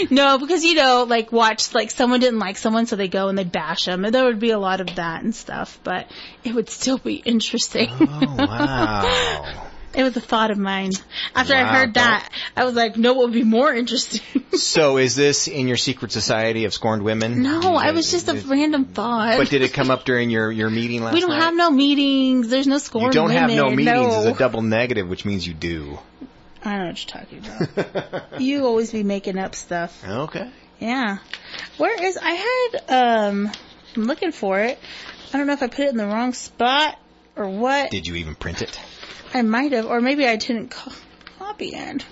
No, because, like watch, like someone didn't like someone, so they go and they bash them. And there would be a lot of that and stuff, but it would still be interesting. Oh, wow. It was a thought of mine. After I Wow, heard that, I was like, no, what would be more interesting? So is this in your secret society of scorned women? No, I was just a random thought. But did it come up during your meeting last night? We don't have no meetings. There's no scorned You don't women. have no meetings No. is a double negative, which means you do. I know what you're talking about. You always be making up stuff. Okay. Yeah. I had, I'm looking for it. I don't know if I put it in the wrong spot or what. Did you even print it? I might have, or maybe I didn't call. the end.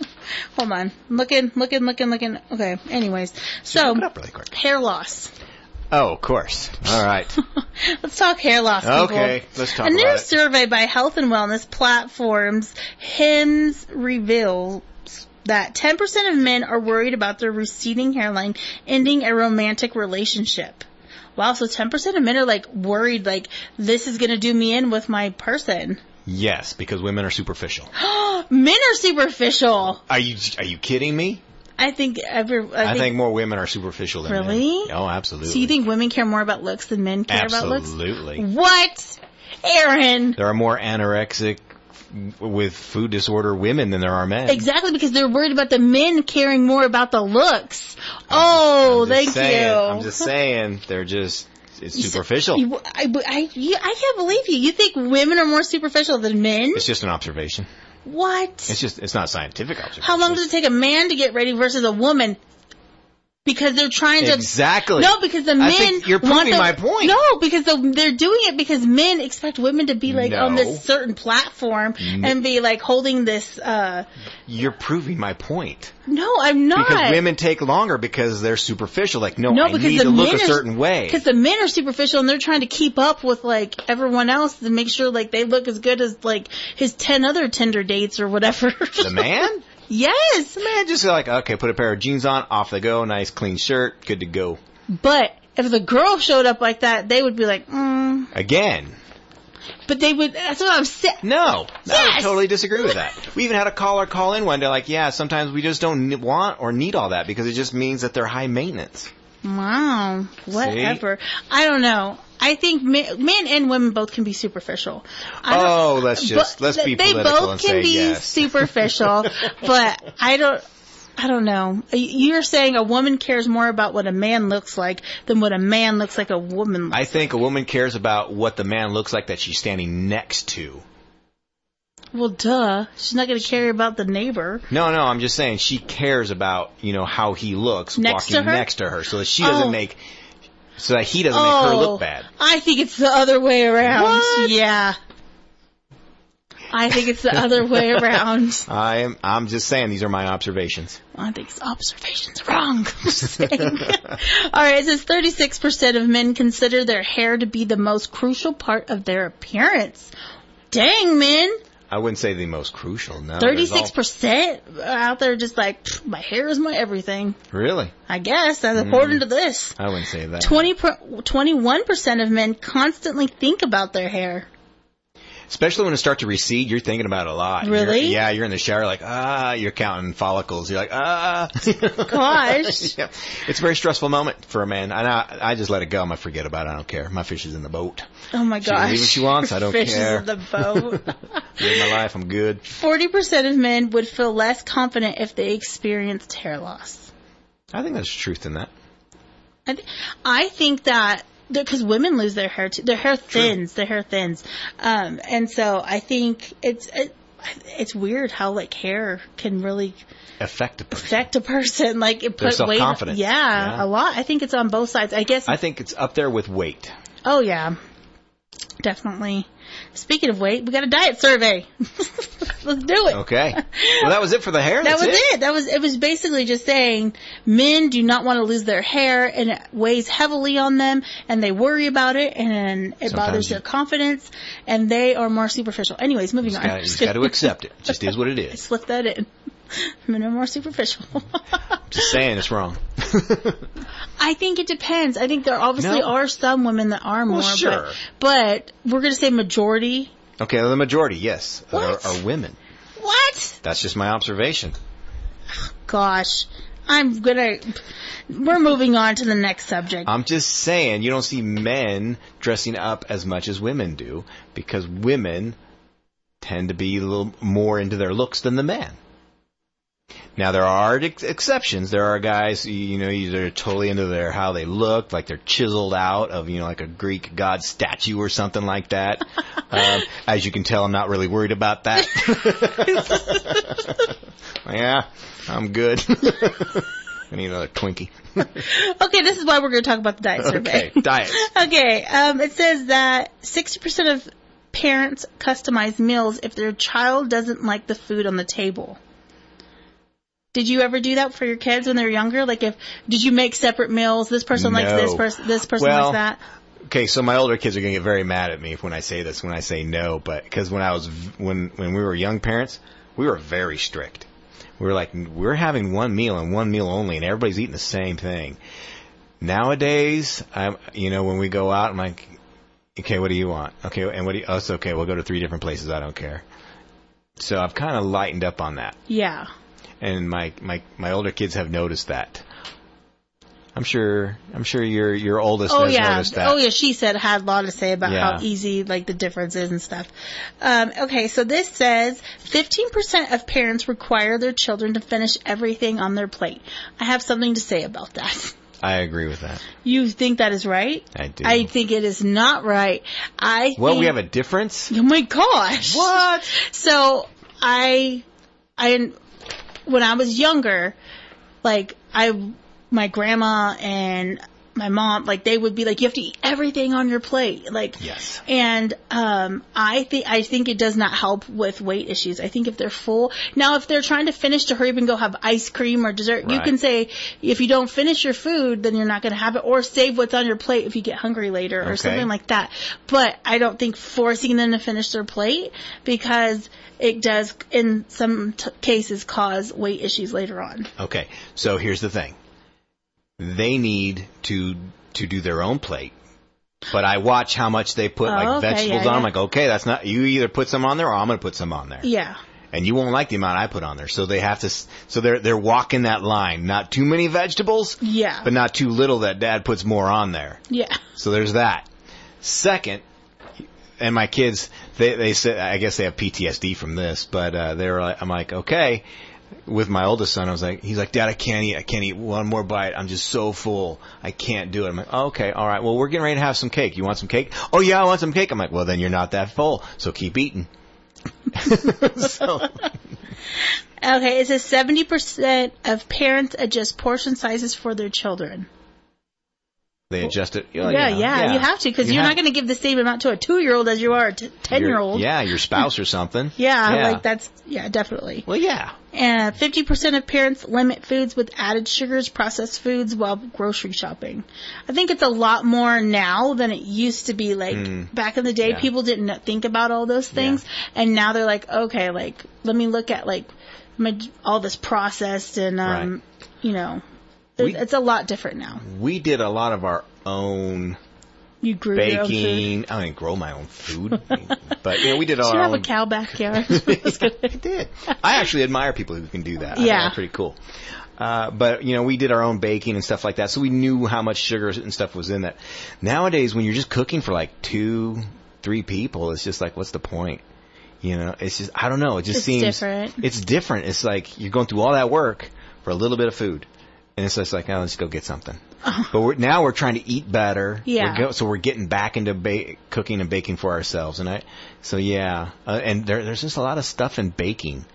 Hold on. Looking. Okay, anyways. So, look it up really quick. Hair loss. Oh, of course. All right. Let's talk hair loss, people. Okay, let's talk about it. A new it. survey by health and wellness platforms Hims reveals that 10% of men are worried about their receding hairline ending a romantic relationship. Wow, so 10% of men are like worried, like this is going to do me in with my person. Yes, because women are superficial. Men are superficial. Are you kidding me? I think more women are superficial than men. Really? Oh, absolutely. So you think women care more about looks than men care about looks? Absolutely. What? Aaron. There are more anorexic with food disorder women than there are men. Exactly, because they're worried about the men caring more about the looks. Thank you. I'm just saying, it's superficial. I can't believe you. You think women are more superficial than men? It's just an observation. What? It's not scientific observation. How long does it take a man to get ready versus a woman? Because they're trying to... Exactly. No, because the men... I think you're proving my point. No, because they're doing it because men expect women to be like on this certain platform and be like holding this... You're proving my point. No, I'm not. Because women take longer because they're superficial. Like, I because need to look a certain way. Because the men are superficial and they're trying to keep up with like everyone else to make sure like they look as good as like his 10 other Tinder dates or whatever. The man? Yes. The man just like, okay, put a pair of jeans on, off they go, nice clean shirt, good to go. But if the girl showed up like that, they would be like, Again. But they would, that's what I'm saying. No, I would totally disagree with that. We even had a caller call in one day like, yeah, sometimes we just don't want or need all that because it just means that they're high maintenance. Wow, whatever. See? I don't know. I think men and women both can be superficial. Let's be political and say yes. They both can be superficial, but I don't know. You're saying a woman cares more about what a man looks like than what a man looks like a woman looks like. I think a woman cares about what the man looks like that she's standing next to. Well, duh. She's not going to care about the neighbor. No, I'm just saying she cares about, how he looks walking next to her so that she doesn't so that he doesn't make her look bad. I think it's the other way around. What? Yeah. I think it's the other way around. I'm just saying these are my observations. I think his observation's wrong. All right, it says 36% of men consider their hair to be the most crucial part of their appearance. Dang, men. I wouldn't say the most crucial, no. 36% out there just like, my hair is my everything. Really? I guess, that's according to this. I wouldn't say that. 21% of men constantly think about their hair. Especially when it starts to recede, you're thinking about it a lot. Really? You're in the shower like, you're counting follicles. You're like, Gosh. Yeah. It's a very stressful moment for a man. I just let it go. I forget about it. I don't care. My fish is in the boat. Oh my gosh. She can leave what she wants. I don't fish care. Fish is in the boat. Live my life. I'm good. 40% of men would feel less confident if they experienced hair loss. I think there's truth in that. I think that because women lose their hair too. Their hair thins. True. Their hair thins. And so I think it's weird how like hair can really affect a person. Like it They're put weight. Self-confident. Yeah, a lot. I think it's on both sides. I think it's up there with weight. Oh yeah, definitely. Speaking of weight, we got a diet survey. Let's do it. Okay. Well, that was it for the hair. That was it. It was basically just saying men do not want to lose their hair, and it weighs heavily on them, and they worry about it, and it bothers their confidence, and they are more superficial. Anyways, moving on. You just got to accept it. It just is what it is. I slipped that in. Men are more superficial. Just saying it's wrong. I think it depends. I think there obviously are some women that are more. Well, sure. But we're going to say majority. Okay, well, the majority, yes, are women. What? That's just my observation. Gosh. We're moving on to the next subject. I'm just saying, you don't see men dressing up as much as women do because women tend to be a little more into their looks than the men. Now, there are exceptions. There are guys, they're totally into how they look, like they're chiseled out of, like a Greek god statue or something like that. As you can tell, I'm not really worried about that. Yeah, I'm good. I need another Twinkie. Okay, this is why we're going to talk about the diet survey. Okay, diet. Okay, it says that 60% of parents customize meals if their child doesn't like the food on the table. Did you ever do that for your kids when they were younger? Like, did you make separate meals? This person likes this person likes that. Okay, so my older kids are going to get very mad at me when I say this, when I say no, but because when we were young parents, we were very strict. We were like, we're having one meal and one meal only, and everybody's eating the same thing. Nowadays, when we go out, I'm like, okay, what do you want? Okay, and it's okay, we'll go to 3 different places, I don't care. So I've kind of lightened up on that. Yeah. And my older kids have noticed that. I'm sure your oldest has noticed that. Oh yeah, she had a lot to say about how easy like the difference is and stuff. Okay, so this says 15% of parents require their children to finish everything on their plate. I have something to say about that. I agree with that. You think that is right? I do. I think it is not right. We have a difference? Oh my gosh. What? So when I was younger, like my grandma and my mom, like they would be like, you have to eat everything on your plate. Like, yes. And, I think it does not help with weight issues. I think if they're full, now if they're trying to finish to hurry up and go have ice cream or dessert, you can say, if you don't finish your food, then you're not going to have it, or save what's on your plate if you get hungry later or something like that. But I don't think forcing them to finish their plate, because it does in some cases cause weight issues later on. Okay. So here's the thing. They need to do their own plate, but I watch how much they put vegetables on. I'm like, okay, that's not, you either put some on there or I'm going to put some on there. Yeah. And you won't like the amount I put on there. So they have to, so they're walking that line. Not too many vegetables. Yeah. But not too little that dad puts more on there. Yeah. So there's that. Second, and my kids, they say, I guess they have PTSD from this, but I'm like, okay. With my oldest son, he's like, Dad, I can't eat one more bite. I'm just so full. I can't do it. I'm like, oh, okay, all right. Well, we're getting ready to have some cake. You want some cake? Oh, yeah, I want some cake. I'm like, well, then you're not that full, so keep eating. Okay, it says 70% of parents adjust portion sizes for their children. They adjust it. Oh, yeah, you have to, because you're not going to give the same amount to a 2-year-old as you are a 10-year-old. Yeah, your spouse or something. Like that's, definitely. Well, yeah. And 50% of parents limit foods with added sugars, processed foods while grocery shopping. I think it's a lot more now than it used to be. Like back in the day, people didn't think about all those things, and now they're like, okay, like let me look at like all this processed and it's a lot different now. We did a lot of our own. You grew baking. Your own food? I didn't grow my own food, but we did our own. Did you have a cow backyard? I did. I actually admire people who can do that. I think that's pretty cool. But we did our own baking and stuff like that, so we knew how much sugar and stuff was in that. Nowadays, when you're just cooking for like 2-3 people, it's just like, what's the point? It's just, I don't know. It just seems different. It's different. It's like you're going through all that work for a little bit of food. And it's just like, oh, let's go get something. But now we're trying to eat better. Yeah. So we're getting back into cooking and baking for ourselves. And and there's just a lot of stuff in baking.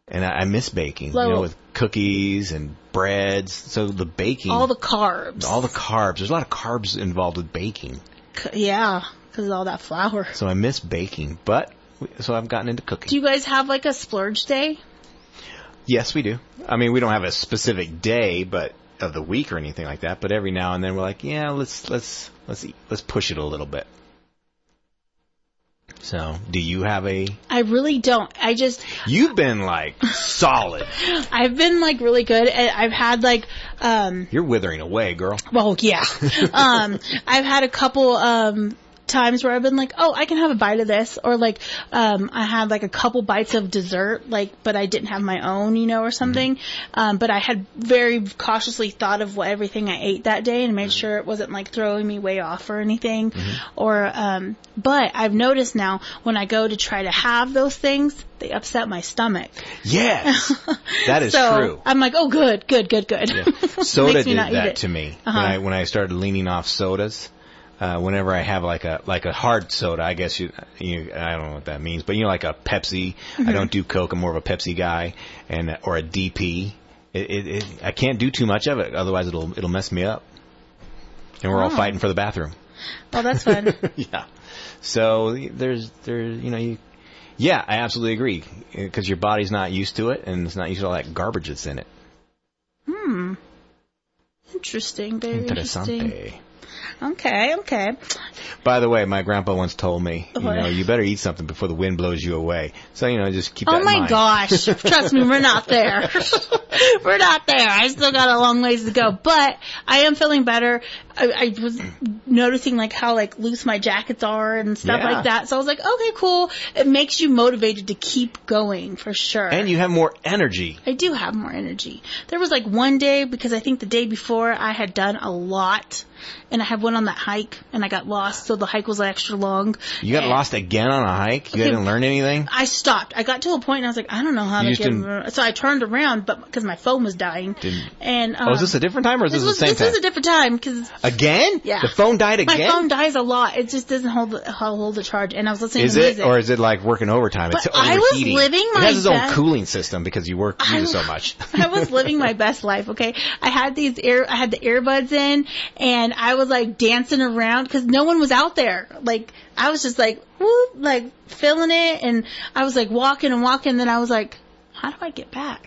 And I miss baking, with cookies and breads. So the baking. All the carbs. There's a lot of carbs involved with baking. Yeah, because of all that flour. So I miss baking. So I've gotten into cooking. Do you guys have like a splurge day? Yes, we do. I mean, we don't have a specific day, but of the week or anything like that. But every now and then we're like, yeah, let's push it a little bit. So, do you have a? I really don't. You've been like solid. I've been like really good. I've had like. You're withering away, girl. Well, yeah. I've had a couple times where I've been like, oh, I can have a bite of this, or like I had like a couple bites of dessert, like, but I didn't have my own, or something. But I had very cautiously thought of everything I ate that day and made sure it wasn't like throwing me way off or anything. Or but I've noticed now when I go to try to have those things, they upset my stomach. Yes, that is true. I'm like, oh, good. Yeah. Soda did that to me when I started leaning off sodas. Whenever I have like a hard soda, I guess I don't know what that means, but like a Pepsi, I don't do Coke. I'm more of a Pepsi guy, or a DP. I can't do too much of it, otherwise it'll mess me up. And we're all fighting for the bathroom. Oh, that's fun. Yeah. So you Yeah, I absolutely agree. Because your body's not used to it, and it's not used to all that garbage that's in it. Interesting. Very interesting. Interessante. Okay. By the way, my grandpa once told me, you better eat something before the wind blows you away. So, just keep that in mind. Oh, my gosh. Trust me, we're not there. We're not there. I still got a long ways to go. But I am feeling better. I was noticing, how, loose my jackets are and stuff like that. So I was like, okay, cool. It makes you motivated to keep going, for sure. And you have more energy. I do have more energy. There was, one day, because I think the day before I had done a lot, and I had went on that hike, and I got lost, so the hike was extra long. You got lost again on a hike? You didn't learn anything? I stopped. I got to a point, and I was like, I don't know how to get... So I turned around, but because my phone was dying. Is this a different time, or is this the same time? This is a different time, because... Again? Yeah. The phone died again? My phone dies a lot. It just doesn't hold the charge, and I was listening to music. Is it, or is it like working overtime? But it's overheating. I was living my It has its own cooling system because you use it so much. I was living my best life, okay? I had the earbuds in, and I was, dancing around, because no one was out there. I was just whoop, feeling it, and I was walking, and then I was like, how do I get back?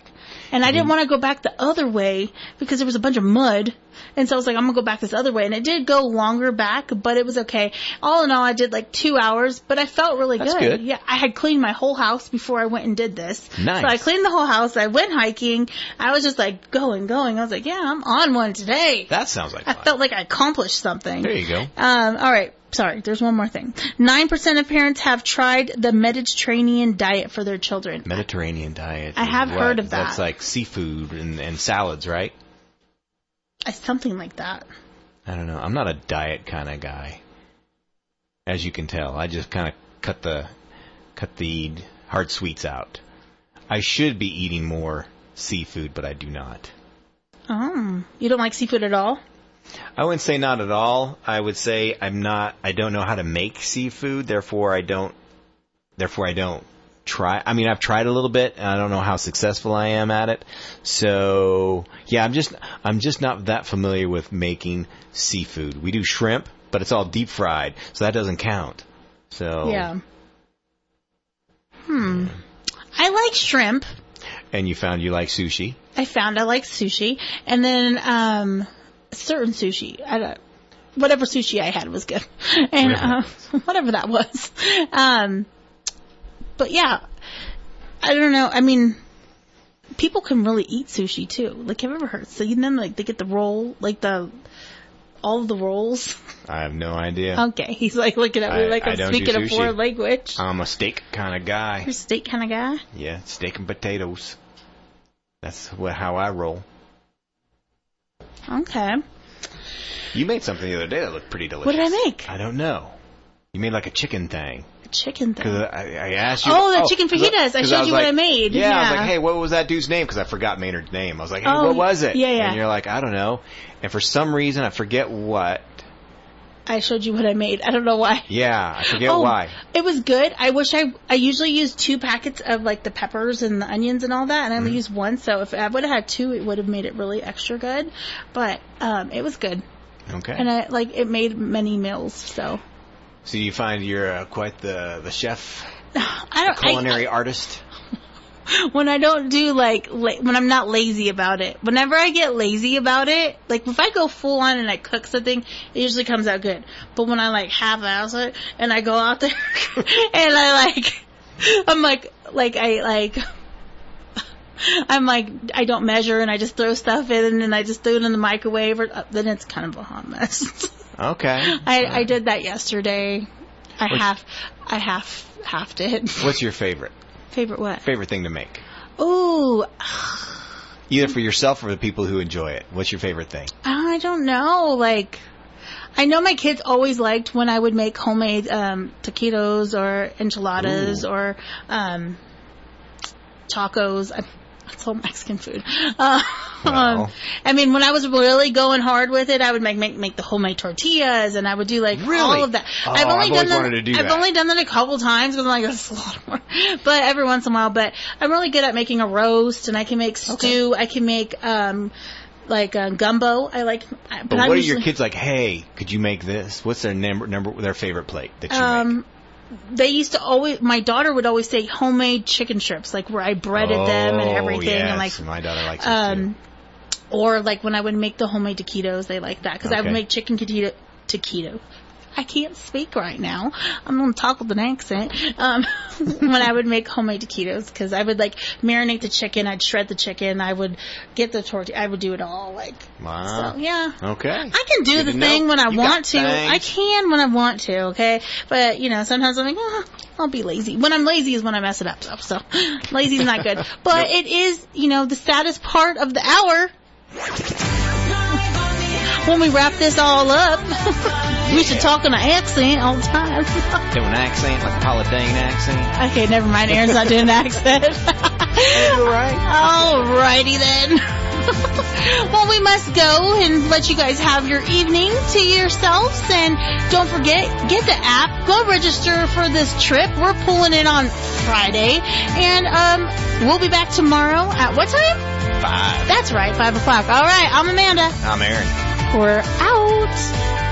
And I didn't want to go back the other way because there was a bunch of mud. And so I was like, I'm going to go back this other way. And it did go longer back, but it was okay. All in all, I did 2 hours, but I felt really good. That's good. Yeah, I had cleaned my whole house before I went and did this. Nice. So I cleaned the whole house. I went hiking. I was just going. I was like, yeah, I'm on one today. That sounds like fun. I felt like I accomplished something. There you go. All right. Sorry, there's one more thing. 9% of parents have tried the Mediterranean diet for their children. Mediterranean diet. I have heard of that. That's like seafood and salads, right? Something like that. I don't know. I'm not a diet kind of guy. As you can tell, I just kind of cut the hard sweets out. I should be eating more seafood, but I do not. Oh, you don't like seafood at all? I wouldn't say not at all. I would say I don't know how to make seafood, therefore I don't try. I mean, I've tried a little bit, and I don't know how successful I am at it. So, yeah, I'm just not that familiar with making seafood. We do shrimp, but it's all deep fried, so that doesn't count. So yeah. I like shrimp. And you found you like sushi. I like sushi, and then certain sushi. Whatever sushi I had was good, and whatever that was. But yeah, I don't know. I mean, people can really eat sushi too. Have you ever heard? So them they get the roll, all of the rolls. I have no idea. Okay, he's looking at me I'm speaking a foreign language. I'm a steak kind of guy. You're a steak kind of guy? Yeah, steak and potatoes. That's how I roll. Okay. You made something the other day that looked pretty delicious. What did I make? I don't know. You made a chicken thing. Chicken thing. Because I asked you. Oh, the chicken fajitas. I showed you what I made. Yeah, I was like, hey, what was that dude's name? Because I forgot Maynard's name. I was like, hey, what was it? Yeah. And you're like, I don't know. And for some reason, I forget what. I showed you what I made. I don't know why. Yeah, I forget why. It was good. I wish I usually use 2 packets of the peppers and the onions and all that, and I only used 1. So if I would have had 2, it would have made it really extra good. But it was good. Okay. And it made many meals. So you find you're quite the chef, culinary artist. When I don't do when I'm not lazy about it. Whenever I get lazy about it, if I go full on and I cook something, it usually comes out good. But when I half-ass it and I go out there and I don't measure and I just throw stuff in and then I just throw it in the microwave, then it's kind of a hot mess. Okay. I did that yesterday. I half did. What's your favorite? Favorite what? Favorite thing to make. Ooh. Either for yourself or the people who enjoy it. What's your favorite thing? I don't know. I know my kids always liked when I would make homemade taquitos or enchiladas or tacos. It's all Mexican food. I mean, when I was really going hard with it, I would make the homemade tortillas, and I would do all of that. I've always wanted to do that. I've only done that a couple times because I'm that's a lot more. But every once in a while. But I'm really good at making a roast, and I can make stew. Okay. I can make gumbo. But what are your kids like? Hey, could you make this? What's their their favorite plate that you make? they used to always, my daughter would always say homemade chicken strips, like where I breaded them and everything. Yes. And like, My daughter likes it too. Or like when I would make the homemade taquitos, they like that. Because I would make chicken taquito. I can't speak right now. I'm going to talk with an accent. When I would make homemade taquitos, because I would like marinate the chicken, I'd shred the chicken, I would get the tortilla, I would do it all like. Wow. So, yeah. Okay. I can do the thing when I want to. I can when I want to, okay? But, sometimes I'm like, I'll be lazy. When I'm lazy is when I mess it up, so lazy is not good. But it is, the saddest part of the hour. When we wrap this all up, we should talk in an accent all the time. Do an accent, like a Paula Dane accent. Okay, never mind. Aaron's not doing an accent. Alrighty then. Well, we must go and let you guys have your evening to yourselves. And don't forget, get the app. Go register for this trip. We're pulling it on Friday. And we'll be back tomorrow at what time? 5. That's right, 5 o'clock. All right, I'm Amanda. I'm Aaron. We're out.